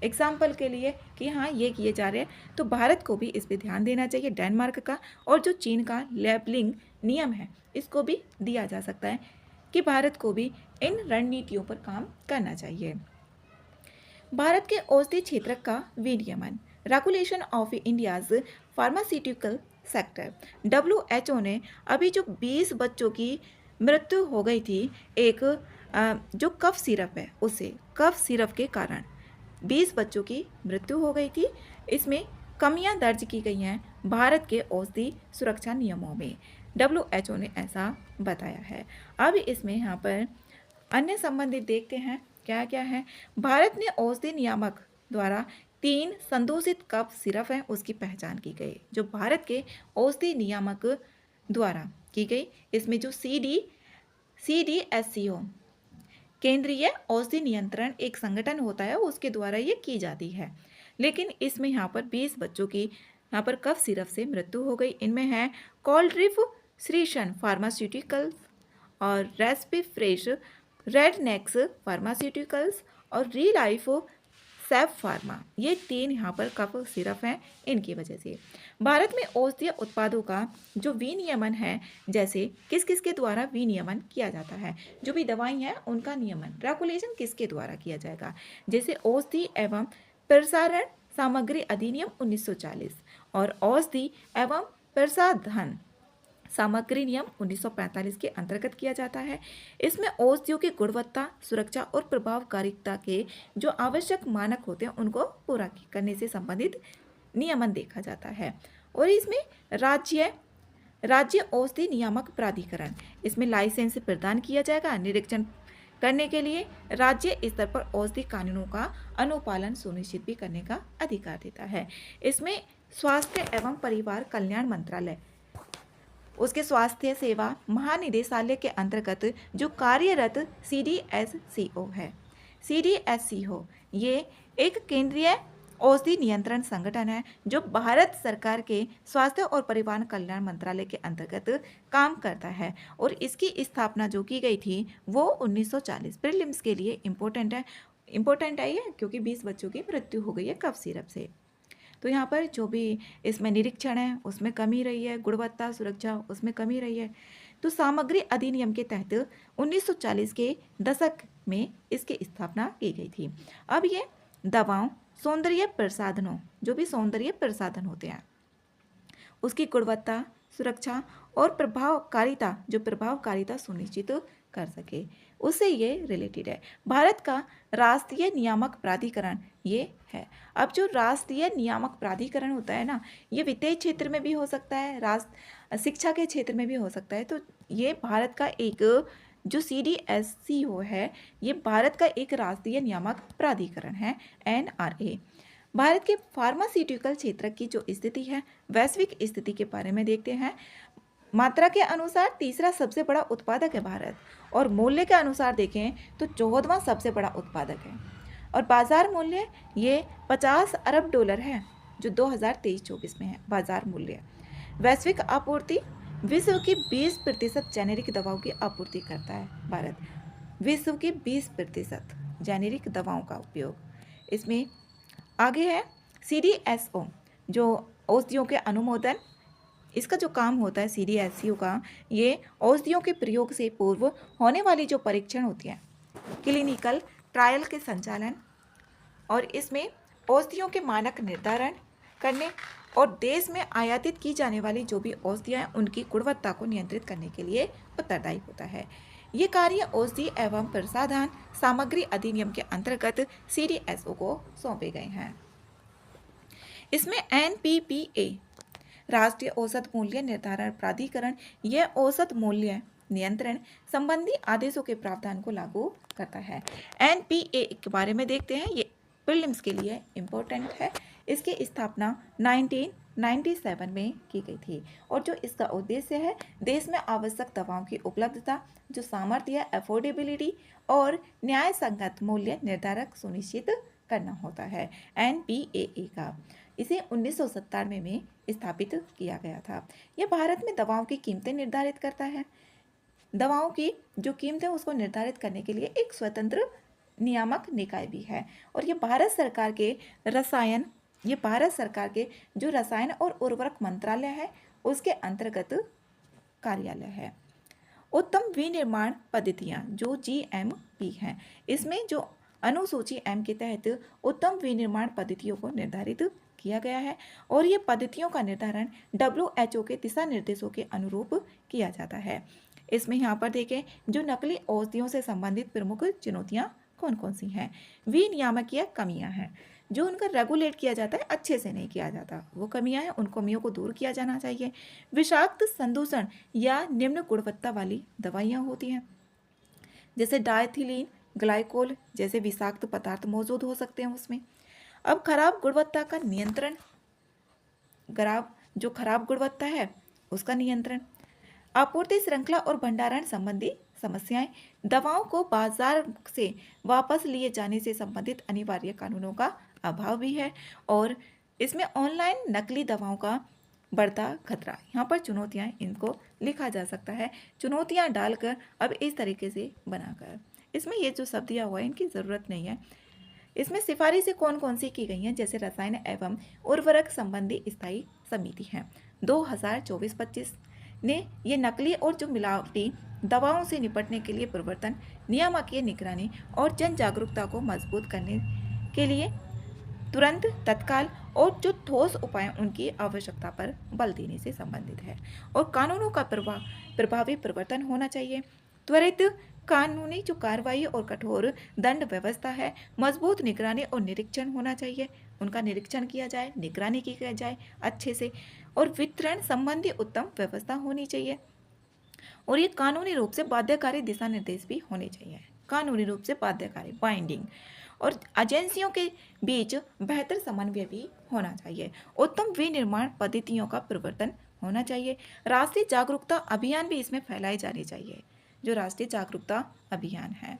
एग्जाम्पल के लिए कि हाँ ये किए जा रहे हैं, तो भारत को भी इस पर ध्यान देना चाहिए। डेनमार्क का और जो चीन का लेबलिंग नियम है इसको भी दिया जा सकता है कि भारत को भी इन रणनीतियों पर काम करना चाहिए। भारत के औषधि क्षेत्र का विनियमन, regulation of India's pharmaceutical sector. WHO ने अभी जो 20 बच्चों की मृत्यु हो गई थी एक जो कफ सिरप है उससे, कफ सिरप के कारण 20 बच्चों की मृत्यु हो गई थी। इसमें कमियां दर्ज की गई हैं भारत के औषधि सुरक्षा नियमों में। WHO ने ऐसा बताया है। अब इसमें यहाँ पर अन्य संबंधित देखते हैं क्या क्या है। भारत ने औषधि नियामक द्वारा 3 संदूषित कफ सिरप हैं उसकी पहचान की गई जो भारत के औषधि नियामक द्वारा की गई। इसमें जो CDSCO केंद्रीय औषधि नियंत्रण एक संगठन होता है उसके द्वारा ये की जाती है। लेकिन इसमें यहाँ पर 20 बच्चों की यहाँ पर कफ सिरप से मृत्यु हो गई। इनमें है कोल्ड्रिफ श्रीशन फार्मास्यूटिकल्स और रेस्पी फ्रेश रेडनेक्स फार्मास्यूटिकल्स और री लाइफ सैफ फार्मा, ये 3 यहाँ पर कफ सिरप हैं। इनकी वजह से भारत में औषधीय उत्पादों का जो विनियमन है, जैसे किस किस के द्वारा विनियमन किया जाता है, जो भी दवाई हैं उनका नियमन रेगुलेशन किसके द्वारा किया जाएगा। जैसे औषधि एवं प्रसारण सामग्री अधिनियम 1940 और औषधि एवं प्रसाधन सामग्री नियम 1945 के अंतर्गत किया जाता है। इसमें औषधियों की गुणवत्ता, सुरक्षा और प्रभावकारिता के जो आवश्यक मानक होते हैं उनको पूरा करने से संबंधित नियमन देखा जाता है। और इसमें राज्य औषधि नियामक प्राधिकरण, इसमें लाइसेंस प्रदान किया जाएगा। निरीक्षण करने के लिए राज्य स्तर पर औषधि कानूनों का अनुपालन सुनिश्चित भी करने का अधिकार देता है। इसमें स्वास्थ्य एवं परिवार कल्याण मंत्रालय उसके स्वास्थ्य सेवा महानिदेशालय के अंतर्गत जो कार्यरत CDSCO है। CDSCO ये एक केंद्रीय औषधि नियंत्रण संगठन है जो भारत सरकार के स्वास्थ्य और परिवार कल्याण मंत्रालय के अंतर्गत काम करता है। और इसकी स्थापना जो की गई थी वो 1940। प्रीलिम्स के लिए इम्पोर्टेंट है ये क्योंकि 20 बच्चों की मृत्यु हो गई है कफ सिरप से। तो यहाँ पर जो भी इसमें निरीक्षण है उसमें कमी रही है, गुणवत्ता सुरक्षा उसमें कमी रही है। तो सामग्री अधिनियम के तहत 1940 के दशक में इसकी स्थापना की गई थी। अब ये दवाओं, सौंदर्य प्रसाधनों, जो भी सौंदर्य प्रसाधन होते हैं उसकी गुणवत्ता, सुरक्षा और प्रभावकारिता सुनिश्चित कर सके, उससे ये रिलेटेड है। भारत का राष्ट्रीय नियामक प्राधिकरण ये है। अब जो राष्ट्रीय नियामक प्राधिकरण होता है ना, ये वित्तीय क्षेत्र में भी हो सकता है, शिक्षा के क्षेत्र में भी हो सकता है। तो ये भारत का एक जो CDSCO है ये भारत का एक राष्ट्रीय नियामक प्राधिकरण है NRA। भारत के फार्मास्यूटिकल क्षेत्र की जो स्थिति है, वैश्विक स्थिति के बारे में देखते हैं। मात्रा के अनुसार तीसरा सबसे बड़ा उत्पादक है भारत, और मूल्य के अनुसार देखें तो 14वां सबसे बड़ा उत्पादक है, और बाजार मूल्य ये 50 अरब डॉलर है, जो 2023-24 में है बाजार मूल्य। वैश्विक आपूर्ति, विश्व की 20% जेनेरिक दवाओं की आपूर्ति करता है भारत। विश्व की 20% जेनेरिक दवाओं का उपयोग। इसमें आगे है CDSO, जो औषधियों के अनुमोदन, इसका जो काम होता है CDSO का, ये औषधियों के प्रयोग से पूर्व होने वाली जो परीक्षण होती है, क्लिनिकल ट्रायल के संचालन, और इसमें औषधियों के मानक निर्धारण करने और देश में आयातित की जाने वाली जो भी औषधियाँ हैं उनकी गुणवत्ता को नियंत्रित करने के लिए उत्तरदायी होता है। ये कार्य औषधि एवं प्रसाधन सामग्री अधिनियम के अंतर्गत CDSO को सौंपे गए हैं। इसमें NPPA, राष्ट्रीय औसत मूल्य निर्धारण प्राधिकरण, यह औसत मूल्य नियंत्रण संबंधी आदेशों के प्रावधान को लागू करता है। NPA के बारे में देखते हैं, ये प्रीलिम्स के लिए इम्पोर्टेंट है। इसकी स्थापना 1997 में की गई थी, और जो इसका उद्देश्य है, देश में आवश्यक दवाओं की उपलब्धता, जो सामर्थ्य, अफोर्डेबिलिटी और न्याय संगत मूल्य निर्धारक सुनिश्चित करना होता है। NPAA का इसे 1997 में स्थापित किया गया था। यह भारत में दवाओं की कीमतें निर्धारित करता है। दवाओं की जो कीमतें उसको निर्धारित करने के लिए एक स्वतंत्र नियामक निकाय भी है, और ये भारत सरकार के जो रसायन और उर्वरक मंत्रालय है उसके अंतर्गत कार्यालय है। उत्तम विनिर्माण पद्धतियाँ, जो GMP हैं, इसमें जो अनुसूची M के तहत उत्तम विनिर्माण पद्धतियों को निर्धारित किया गया है, और ये पद्धतियों का निर्धारण WHO के दिशा निर्देशों के अनुरूप किया जाता है। इसमें यहाँ पर देखें, जो नकली औषधियों से संबंधित प्रमुख चुनौतियाँ कौन कौन सी हैं। विनियामकीय कमियाँ हैं, जो उनका रेगुलेट किया जाता है अच्छे से नहीं किया जाता, वो कमियाँ हैं, उन कमियों को दूर किया जाना चाहिए। विषाक्त, संदूषण या निम्न गुणवत्ता वाली दवाइयाँ होती हैं, जैसे डायथिलीन ग्लाइकोल जैसे विषाक्त पदार्थ मौजूद हो सकते हैं उसमें। अब खराब गुणवत्ता का नियंत्रण, जो खराब गुणवत्ता है उसका नियंत्रण, आपूर्ति श्रृंखला और भंडारण संबंधी समस्याएं, दवाओं को बाजार से वापस लिए जाने से संबंधित अनिवार्य कानूनों का अभाव भी है, और इसमें ऑनलाइन नकली दवाओं का बढ़ता खतरा। यहाँ पर चुनौतियाँ, इनको लिखा जा सकता है चुनौतियाँ डालकर, अब इस तरीके से बनाकर। इसमें ये जो शब्द दिया हुआ है इनकी ज़रूरत नहीं है। इसमें सिफारिशें कौन कौन सी की गई हैं, जैसे रसायन एवं उर्वरक संबंधी स्थायी समिति है 2024-25 ने ये नकली और जो मिलावटी दवाओं से निपटने के लिए प्रवर्तन, नियामकीय निगरानी और जन जागरूकता को मजबूत करने के लिए तुरंत, तत्काल और जो ठोस उपाय उनकी आवश्यकता पर बल देने से संबंधित है, और कानूनों का प्रभावी प्रवर्तन होना चाहिए। त्वरित कानूनी जो कार्रवाई और कठोर दंड व्यवस्था है, मजबूत निगरानी और निरीक्षण होना चाहिए, उनका निरीक्षण किया जाए, निगरानी की जाए अच्छे से, और वितरण संबंधी उत्तम व्यवस्था होनी चाहिए, और ये कानूनी रूप से बाध्यकारी दिशा निर्देश भी होने चाहिए, कानूनी रूप से बाध्यकारी बाइंडिंग, और एजेंसियों के बीच बेहतर समन्वय भी होना चाहिए। उत्तम विनिर्माण पद्धतियों का प्रवर्तन होना चाहिए। राष्ट्रीय जागरूकता अभियान भी इसमें फैलाए जाने चाहिए, जो राष्ट्रीय जागरूकता अभियान है।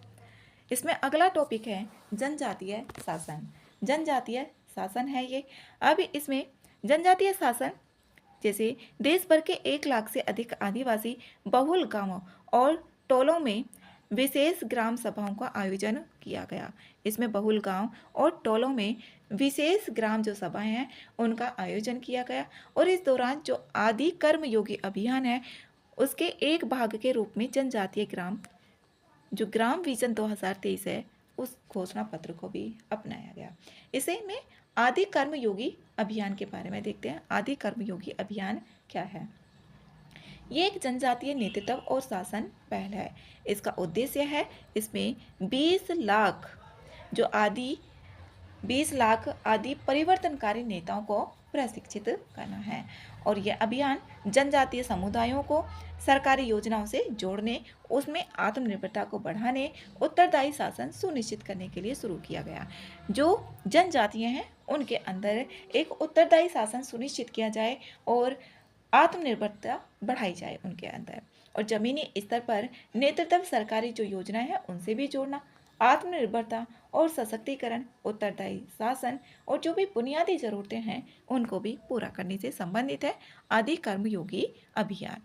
इसमें अगला टॉपिक है जनजातीय शासन। जनजातीय शासन है ये। अब इसमें जनजातीय शासन, जैसे देश भर के 1 लाख से अधिक आदिवासी बहुल गांवों और टोलों में विशेष ग्राम सभाओं का आयोजन किया गया। इसमें बहुल गांव और टोलों में विशेष ग्राम जो सभाएं हैं उनका आयोजन किया गया, और इस दौरान जो आदि कर्मयोगी अभियान है उसके एक भाग के रूप में जनजातीय ग्राम विजन 2023 है उस घोषणा पत्र को भी अपनाया गया। इसे में आदि कर्मयोगी अभियान के बारे में देखते हैं। आदि कर्मयोगी अभियान क्या है? ये एक जनजातीय नेतृत्व और शासन पहल है। इसका उद्देश्य है, इसमें 20 लाख जो 20 लाख आदि परिवर्तनकारी नेताओं को प्रशिक्षित करना है। और यह अभियान जनजातीय समुदायों को सरकारी योजनाओं से जोड़ने, उसमें आत्मनिर्भरता को बढ़ाने, उत्तरदायी शासन सुनिश्चित करने के लिए शुरू किया गया। जो जनजातियां हैं उनके अंदर एक उत्तरदायी शासन सुनिश्चित किया जाए और आत्मनिर्भरता बढ़ाई जाए उनके अंदर। और जमीनी स्तर पर नेतृत्व, सरकारी जो योजनाएं हैं उनसे भी जोड़ना, आत्मनिर्भरता और सशक्तिकरण, उत्तरदायी शासन और जो भी बुनियादी जरूरतें हैं उनको भी पूरा करने से संबंधित है आदि कर्मयोगी अभियान।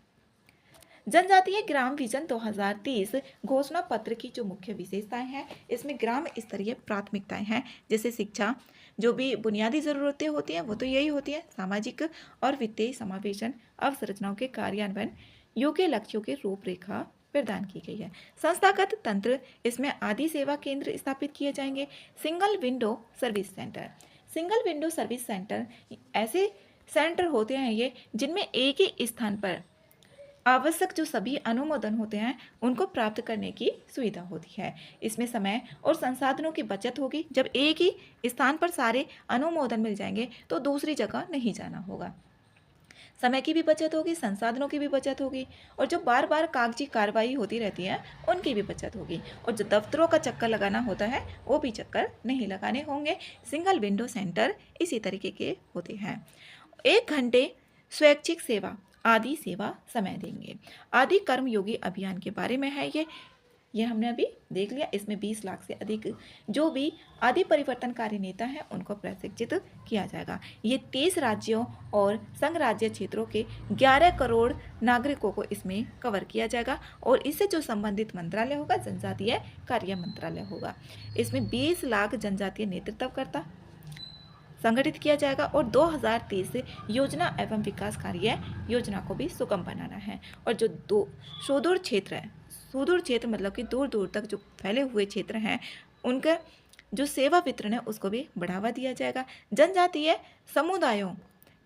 जनजातीय ग्राम विजन 2030 घोषणा पत्र की जो मुख्य विशेषताएं हैं, इसमें ग्राम स्तरीय प्राथमिकताएं हैं, जैसे शिक्षा, जो भी बुनियादी ज़रूरतें होती हैं वो तो यही होती है, सामाजिक और वित्तीय समावेशन, अवसंरचनाओं के कार्यान्वयन, योग्य लक्ष्यों की रूपरेखा प्रदान की गई है। संस्थागत तंत्र, इसमें आदि सेवा केंद्र स्थापित किए जाएंगे। Single window service centre, single window service centre ऐसे सेंटर होते हैं ये जिनमें एक ही स्थान पर आवश्यक जो सभी अनुमोदन होते हैं उनको प्राप्त करने की सुविधा होती है। इसमें समय और संसाधनों की बचत होगी। जब एक ही स्थान पर सारे अनुमोदन मिल जाएंगे तो दूसरी जगह नहीं जाना होगा। समय की भी बचत होगी, संसाधनों की भी बचत होगी, और जो बार बार कागजी कार्रवाई होती रहती है उनकी भी बचत होगी, और जो दफ्तरों का चक्कर लगाना होता है वो भी चक्कर नहीं लगाने होंगे। सिंगल विंडो सेंटर इसी तरीके के होते हैं। 1 घंटे स्वैच्छिक सेवा आदि सेवा समय देंगे। आदि कर्मयोगी अभियान के बारे में है ये हमने अभी देख लिया। इसमें 20 लाख से अधिक जो भी आदि परिवर्तनकारी नेता हैं उनको प्रशिक्षित किया जाएगा। ये 23 राज्यों और संघ राज्य क्षेत्रों के 11 करोड़ नागरिकों को इसमें कवर किया जाएगा, और इससे जो संबंधित मंत्रालय होगा जनजातीय कार्य मंत्रालय होगा। इसमें 20 लाख जनजातीय नेतृत्वकर्ता संगठित किया जाएगा, और 2030 योजना एवं विकास कार्य योजना को भी सुगम बनाना है। और जो सुदूर क्षेत्र है, सुदूर क्षेत्र मतलब कि दूर दूर तक जो फैले हुए क्षेत्र हैं उनका जो सेवा वितरण है उसको भी बढ़ावा दिया जाएगा। जनजातीय समुदायों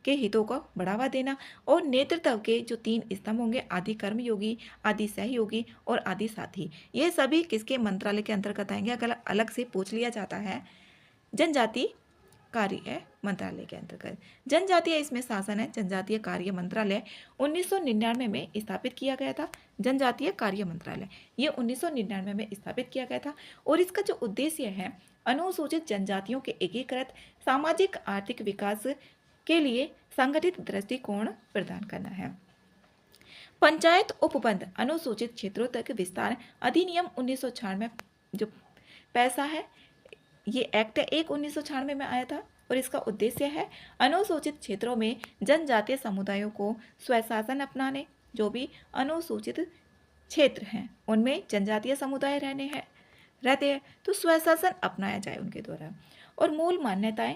के हितों को बढ़ावा देना, और नेतृत्व के जो 3 स्तंभ होंगे, आदि कर्मयोगी, आदि सहयोगी और आदि साथी, ये सभी किसके मंत्रालय के अंतर्गत आएंगे? अगर अलग से पूछ लिया जाता है, जनजाति कार्य मंत्रालय के अंतर्गत। जनजातीय इसमें शासन है। जनजातीय कार्य मंत्रालय 1999 में स्थापित किया गया था। जनजातीय कार्य मंत्रालय ये 1999 में स्थापित किया गया था, और इसका जो उद्देश्य है अनुसूचित जनजातियों के एकीकृत सामाजिक आर्थिक विकास के लिए संगठित दृष्टिकोण प्रदान करना है। पंचायत उपबंध अनुसूचित क्षेत्रों तक विस्तार अधिनियम 1996 जो पैसा है, ये एक्ट 1996 में आया था, और इसका उद्देश्य है अनुसूचित क्षेत्रों में जनजातीय समुदायों को स्वशासन अपनाने। जो भी अनुसूचित क्षेत्र हैं उनमें जनजातीय समुदाय रहते हैं तो स्वशासन अपनाया जाए उनके द्वारा, और मूल मान्यताएं,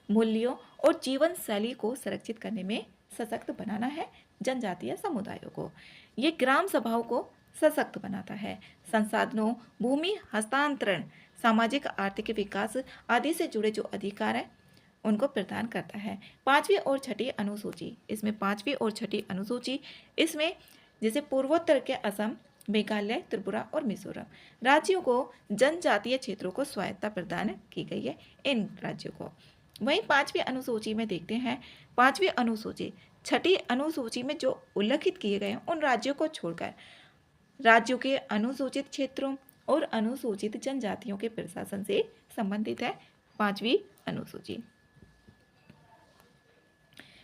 मूल्यों और जीवन शैली को संरक्षित करने में सशक्त बनाना है जनजातीय समुदायों को। ये ग्राम सभाओं को सशक्त बनाता है। संसाधनों, भूमि हस्तांतरण, सामाजिक आर्थिक विकास आदि से जुड़े जो अधिकार हैं उनको प्रदान करता है। 5वीं और 6ठी अनुसूची, इसमें 5वीं और 6ठी अनुसूची, इसमें जैसे पूर्वोत्तर के असम, मेघालय, त्रिपुरा और मिजोरम राज्यों को जनजातीय क्षेत्रों को स्वायत्तता प्रदान की गई है, इन राज्यों को। वहीं 5वीं अनुसूची में देखते हैं, 5वीं अनुसूची 6ठी अनुसूची में जो उल्लेखित किए गए हैं उन राज्यों को छोड़कर राज्यों के अनुसूचित क्षेत्रों और अनुसूचित जनजातियों के प्रशासन से संबंधित है 5वीं अनुसूची।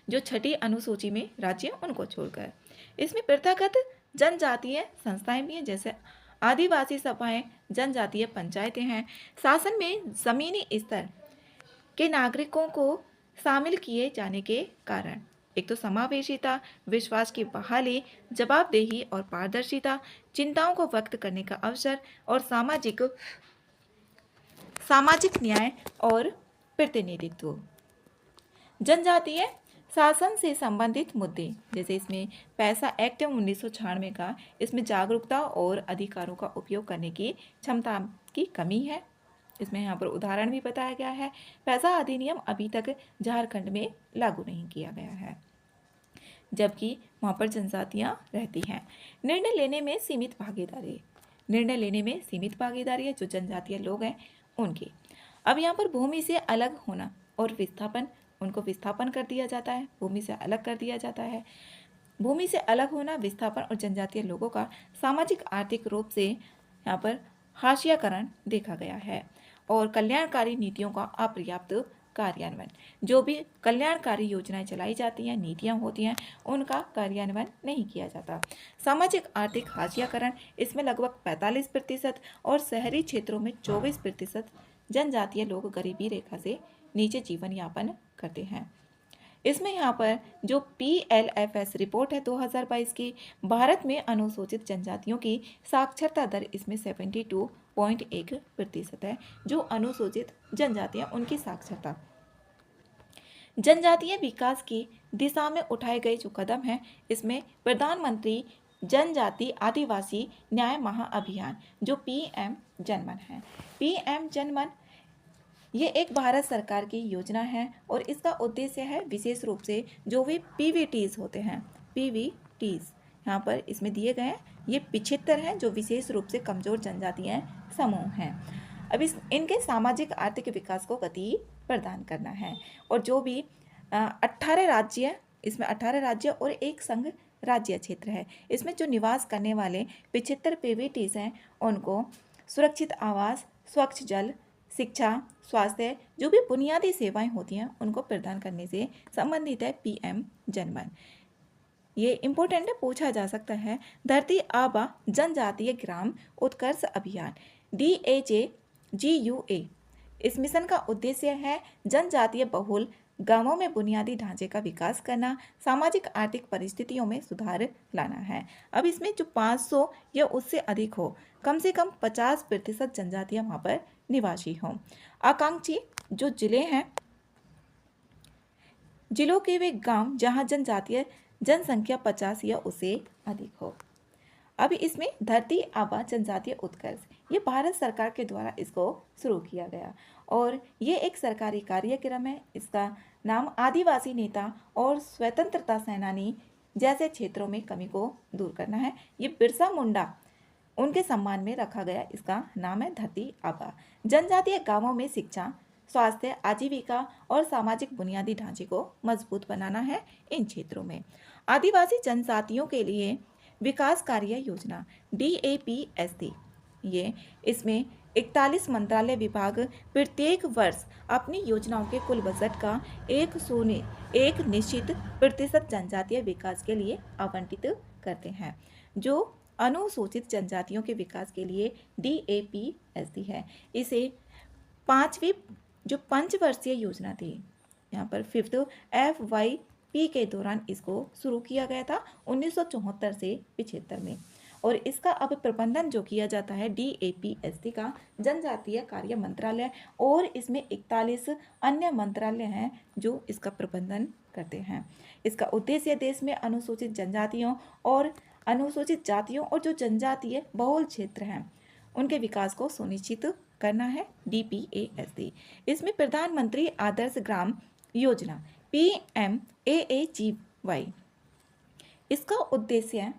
जो 6ठी अनुसूची में राज्य उनको छोड़कर, इसमें प्रथागत जनजातीय संस्थाएं भी हैं, जैसे आदिवासी सभाएं, जनजातीय पंचायतें हैं। शासन में जमीनी स्तर के नागरिकों को शामिल किए जाने के कारण एक तो समावेशिता, विश्वास की बहाली, जवाबदेही और पारदर्शिता, चिंताओं को व्यक्त करने का अवसर और सामाजिक न्याय और प्रतिनिधित्व। जनजातीय शासन से संबंधित मुद्दे, जैसे इसमें पैसा एक्ट 1996 का, इसमें जागरूकता और अधिकारों का उपयोग करने की क्षमता की कमी है। इसमें यहाँ पर उदाहरण भी बताया गया है। पैसा अधिनियम अभी तक झारखंड में लागू नहीं किया गया है, जबकि वहाँ पर जनजातियाँ रहती हैं। निर्णय लेने में सीमित भागीदारी, निर्णय लेने में सीमित भागीदारी है जो जनजातीय लोग हैं उनकी। अब यहाँ पर भूमि से अलग होना और विस्थापन, उनको विस्थापन कर दिया जाता है, भूमि से अलग कर दिया जाता है। भूमि से अलग होना, विस्थापन और जनजातीय लोगों का सामाजिक आर्थिक रूप से यहाँ पर हाशियाकरण देखा गया है। और कल्याणकारी नीतियों का अपर्याप्त कार्यान्वयन, जो भी कल्याणकारी योजनाएं चलाई जाती हैं, नीतियां होती हैं, उनका कार्यान्वयन नहीं किया जाता। सामाजिक आर्थिक हाशियाकरण, इसमें लगभग 45% और शहरी क्षेत्रों में 24% जनजातीय लोग गरीबी रेखा से नीचे जीवन यापन करते हैं। इसमें यहाँ पर जो PLFS रिपोर्ट है 2022 की, भारत में अनुसूचित जनजातियों की साक्षरता दर इसमें 72.1% है। जो अनुसूचित जनजातियाँ, उनकी साक्षरता। जनजातीय विकास की दिशा में उठाए गए जो कदम हैं, इसमें प्रधानमंत्री जनजाति आदिवासी न्याय महाअभियान, जो PM जनमन है। PM जनमन ये एक भारत सरकार की योजना है और इसका उद्देश्य है विशेष रूप से जो भी PVTs होते हैं, PVTs यहाँ पर इसमें दिए गए हैं, ये 75 हैं जो विशेष रूप से कमजोर जनजातीय समूह हैं। अब इनके सामाजिक आर्थिक विकास को गति प्रदान करना है। और जो भी 18 राज्य, इसमें 18 राज्य और एक संघ राज्य क्षेत्र है, इसमें जो निवास करने वाले 75 PVTs हैं, उनको सुरक्षित आवास, स्वच्छ जल, शिक्षा, स्वास्थ्य, जो भी बुनियादी सेवाएं होती हैं, उनको प्रदान करने से संबंधित है PM जनमन। ये इम्पोर्टेंट है, पूछा जा सकता है। धरती आबा जनजातीय ग्राम उत्कर्ष अभियान, DAJGUA, इस मिशन का उद्देश्य है जनजातीय बहुल गांवों में बुनियादी ढांचे का विकास करना, सामाजिक आर्थिक परिस्थितियों में सुधार लाना है। अब इसमें जो 500 या उससे अधिक हो, कम से कम 50% जनजातियां वहाँ पर निवासी हों। आकांक्षी जो जिले हैं, जिलों के वे गांव जहां जनजातीय जनसंख्या 50 या उससे अधिक हो। अब इसमें धरती आबा जनजातीय उत्कर्ष, ये भारत सरकार के द्वारा इसको शुरू किया गया और ये एक सरकारी कार्यक्रम है। इसका नाम आदिवासी नेता और स्वतंत्रता सेनानी जैसे क्षेत्रों में कमी को दूर करना है। ये बिरसा मुंडा, उनके सम्मान में रखा गया इसका नाम है धरती आबा। जनजातीय गांवों में शिक्षा, स्वास्थ्य, आजीविका और सामाजिक बुनियादी ढांचे को मजबूत बनाना है इन क्षेत्रों में। आदिवासी जनजातियों के लिए विकास कार्य योजना, DAPSD, ये इसमें 41 मंत्रालय विभाग प्रत्येक वर्ष अपनी योजनाओं के कुल बजट का 1 निश्चित प्रतिशत जनजातीय विकास के लिए आवंटित करते हैं। जो अनुसूचित जनजातियों के विकास के लिए DAPSD है, इसे 5वीं जो पंचवर्षीय योजना थी, यहाँ पर 5th FYP के दौरान इसको शुरू किया गया था 1974 से 75 में। और इसका अब प्रबंधन जो किया जाता है DAPSD का जनजातीय कार्य मंत्रालय, और इसमें 41 अन्य मंत्रालय हैं जो इसका प्रबंधन करते हैं। इसका उद्देश्य देश में अनुसूचित जनजातियों और अनुसूचित जातियों और जो जनजातीय बहुल क्षेत्र हैं उनके विकास को सुनिश्चित करना है, DPASD। इसमें प्रधानमंत्री आदर्श ग्राम योजना, PMAAGY, इसका उद्देश्य,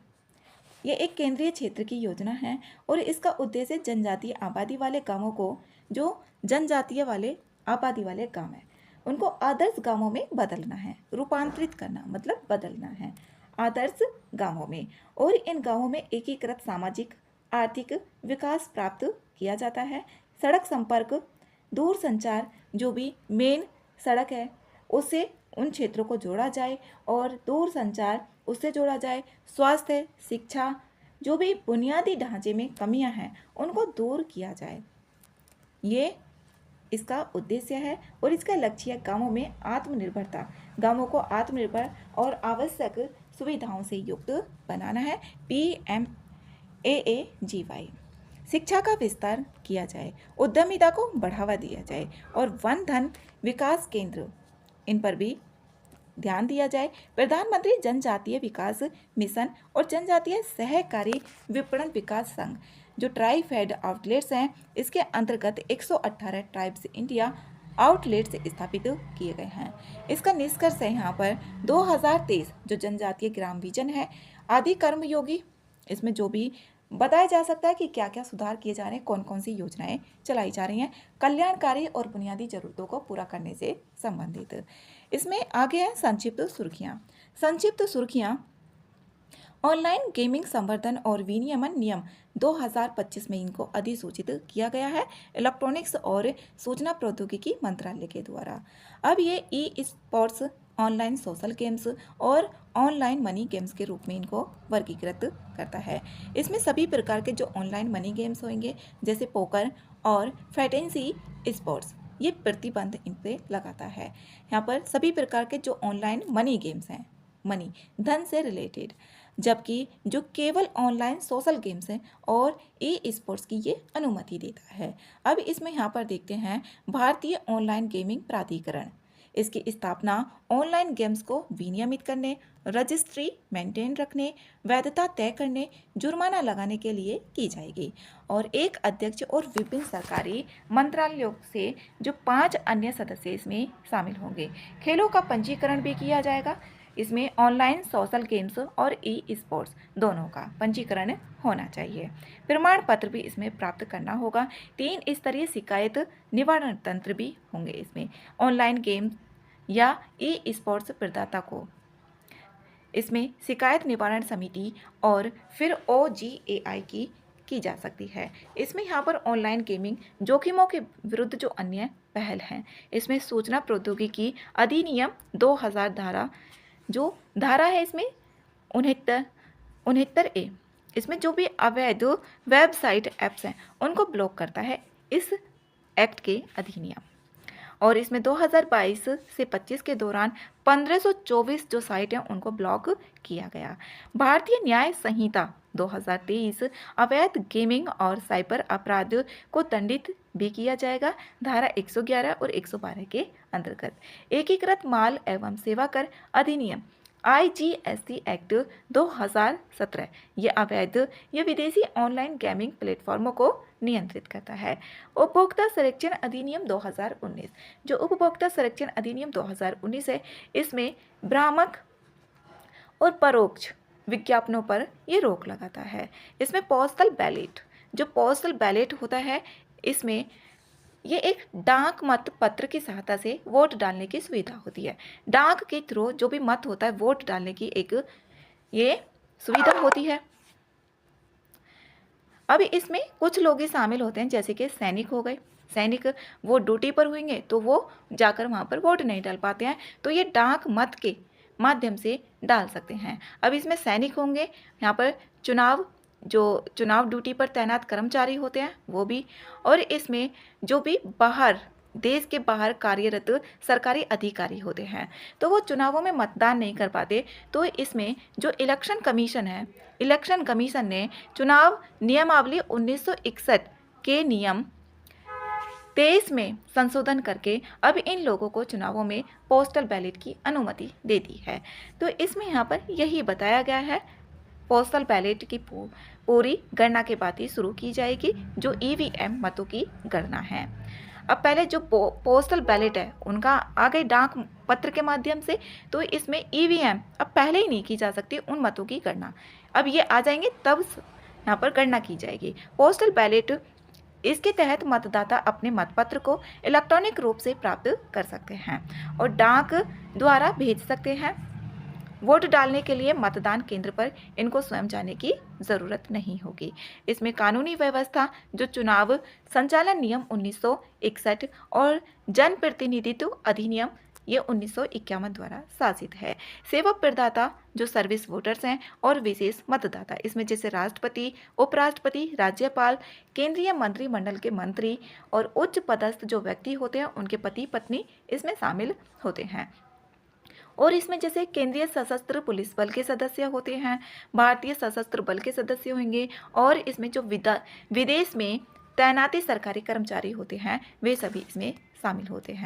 ये एक केंद्रीय क्षेत्र की योजना है और इसका उद्देश्य जनजातीय आबादी वाले गांवों को, जो जनजातीय वाले आबादी वाले गांव हैं, उनको आदर्श गांवों में बदलना है, रूपांतरित करना मतलब बदलना है आदर्श गांवों में। और इन गांवों में एकीकृत सामाजिक आर्थिक विकास प्राप्त किया जाता है। सड़क संपर्क, दूर संचार, जो भी मेन सड़क है उससे उन क्षेत्रों को जोड़ा जाए और दूर संचार उससे जोड़ा जाए। स्वास्थ्य, शिक्षा, जो भी बुनियादी ढांचे में कमियां हैं उनको दूर किया जाए, ये इसका उद्देश्य है। और इसका लक्ष्य है गांवों में आत्मनिर्भरता, गांवों को आत्मनिर्भर और आवश्यक सुविधाओं से युक्त बनाना है, PMAAGY। शिक्षा का विस्तार किया जाए, उद्यमिता को बढ़ावा दिया जाए और वन धन विकास केंद्र, इन पर भी ध्यान दिया जाए। प्रधानमंत्री जनजातीय विकास मिशन और जनजातीय सहकारी विपणन विकास संघ, जो ट्राइफेड आउटलेट्स हैं, इसके अंतर्गत 118 ट्राइब्स इंडिया आउटलेट्स स्थापित किए गए हैं। इसका निष्कर्ष है यहाँ पर 2023 जो जनजातीय ग्राम विजन है, आदि कर्मयोगी, इसमें जो भी बताया जा सकता है कि क्या क्या सुधार किए जा रहे हैं, कौन कौन सी योजनाएं चलाई जा रही हैं कल्याणकारी और बुनियादी जरूरतों को पूरा करने से संबंधित। इसमें आगे है संक्षिप्त सुर्खियां। संक्षिप्त सुर्खियां ऑनलाइन गेमिंग संवर्धन और विनियमन नियम 2025 में इनको अधिसूचित किया गया है इलेक्ट्रॉनिक्स और सूचना प्रौद्योगिकी मंत्रालय के द्वारा। अब ये e sports, online social games और ऑनलाइन मनी गेम्स के रूप में इनको वर्गीकृत करता है। इसमें सभी प्रकार के जो ऑनलाइन मनी गेम्स होंगे जैसे पोकर और फैंटेसी स्पोर्ट्स, ये प्रतिबंध इन पे लगाता है। यहाँ पर सभी प्रकार के जो ऑनलाइन मनी गेम्स हैं, मनी धन से रिलेटेड, जबकि जो केवल ऑनलाइन सोशल गेम्स हैं और ई स्पोर्ट्स की ये अनुमति देता है। अब इसमें यहाँ पर देखते हैं भारतीय ऑनलाइन गेमिंग प्राधिकरण। इसकी स्थापना ऑनलाइन गेम्स को विनियमित करने, रजिस्ट्री मेंटेन रखने, वैधता तय करने, जुर्माना लगाने के लिए की जाएगी और एक अध्यक्ष और विभिन्न सरकारी मंत्रालयों से जो 5 अन्य सदस्य इसमें शामिल होंगे। खेलों का पंजीकरण भी किया जाएगा। इसमें ऑनलाइन सोशल गेम्स और ई स्पोर्ट्स दोनों का पंजीकरण होना चाहिए। प्रमाण पत्र भी इसमें प्राप्त करना होगा। 3 स्तरीय शिकायत निवारण तंत्र भी होंगे इसमें। ऑनलाइन गेम्स या ई स्पोर्ट्स प्रदाता को इसमें शिकायत निवारण समिति और फिर OGAI की जा सकती है। इसमें यहाँ पर ऑनलाइन गेमिंग जोखिमों के विरुद्ध जो अन्य पहल हैं, इसमें सूचना प्रौद्योगिकी अधिनियम 2000 धारा है इसमें 69A, इसमें जो भी अवैध वेबसाइट ऐप्स हैं उनको ब्लॉक करता है इस एक्ट के अधिनियम। और इसमें 2022 से 25 के दौरान 1524 जो साइट हैं उनको ब्लॉक किया गया। भारतीय न्याय संहिता 2023 अवैध गेमिंग और साइबर अपराध को दंडित भी किया जाएगा धारा 111 और 112 के अंतर्गत। एकीकृत माल एवं सेवा कर अधिनियम IGST एक्ट 2017 ये अवैध या विदेशी ऑनलाइन गेमिंग प्लेटफॉर्मों को नियंत्रित करता है। उपभोक्ता संरक्षण अधिनियम 2019, जो उपभोक्ता संरक्षण अधिनियम 2019 है, इसमें भ्रामक और परोक्ष विज्ञापनों पर ये रोक लगाता है। इसमें पोस्टल बैलेट, जो पोस्टल बैलेट होता है, इसमें ये एक डाक मत पत्र की सहायता से वोट डालने की सुविधा होती है। डाक के थ्रू जो भी मत होता है वोट डालने की एक ये सुविधा होती है। अब इसमें कुछ लोग ही शामिल होते हैं, जैसे कि सैनिक हो गए। सैनिक वो ड्यूटी पर होंगे तो वो जाकर वहाँ पर वोट नहीं डाल पाते हैं, तो ये डाक मत के माध्यम से डाल सकते हैं। अब इसमें सैनिक होंगे, यहाँ पर चुनाव ड्यूटी पर तैनात कर्मचारी होते हैं वो भी, और इसमें जो भी देश के बाहर कार्यरत सरकारी अधिकारी होते हैं तो वो चुनावों में मतदान नहीं कर पाते। तो इसमें जो इलेक्शन कमीशन है, इलेक्शन कमीशन ने चुनाव नियमावली 1961 के नियम 23 में संशोधन करके अब इन लोगों को चुनावों में पोस्टल बैलेट की अनुमति दे दी है। तो इसमें यहाँ पर यही बताया गया है, पोस्टल बैलेट की पूरी गणना के बाद ही शुरू की जाएगी जो EVM मतों की गणना है। अब पहले जो पोस्टल बैलेट है उनका आ गई डाक पत्र के माध्यम से, तो इसमें EVM अब पहले ही नहीं की जा सकती उन मतों की गणना, अब ये आ जाएंगे तब यहाँ पर गणना की जाएगी। पोस्टल बैलेट, इसके तहत मतदाता अपने मतपत्र को इलेक्ट्रॉनिक रूप से प्राप्त कर सकते हैं और डाक द्वारा भेज सकते हैं। वोट डालने के लिए मतदान केंद्र पर इनको स्वयं जाने की ज़रूरत नहीं होगी। इसमें कानूनी व्यवस्था जो चुनाव संचालन नियम 1961 और जनप्रतिनिधित्व अधिनियम ये 1951 द्वारा शासित है। सेवा प्रदाता जो सर्विस वोटर्स हैं और विशेष मतदाता, इसमें जैसे राष्ट्रपति, उपराष्ट्रपति, राज्यपाल, केंद्रीय मंत्रिमंडल के मंत्री और उच्च पदस्थ जो व्यक्ति होते हैं उनके पति पत्नी इसमें शामिल होते हैं। और इसमें जैसे केंद्रीय सशस्त्र पुलिस बल के सदस्य होते हैं, भारतीय सशस्त्र बल के सदस्य होंगे, और इसमें जो विदेश में तैनाती सरकारी कर्मचारी होते हैं वे सभी इसमें शामिल होते हैं।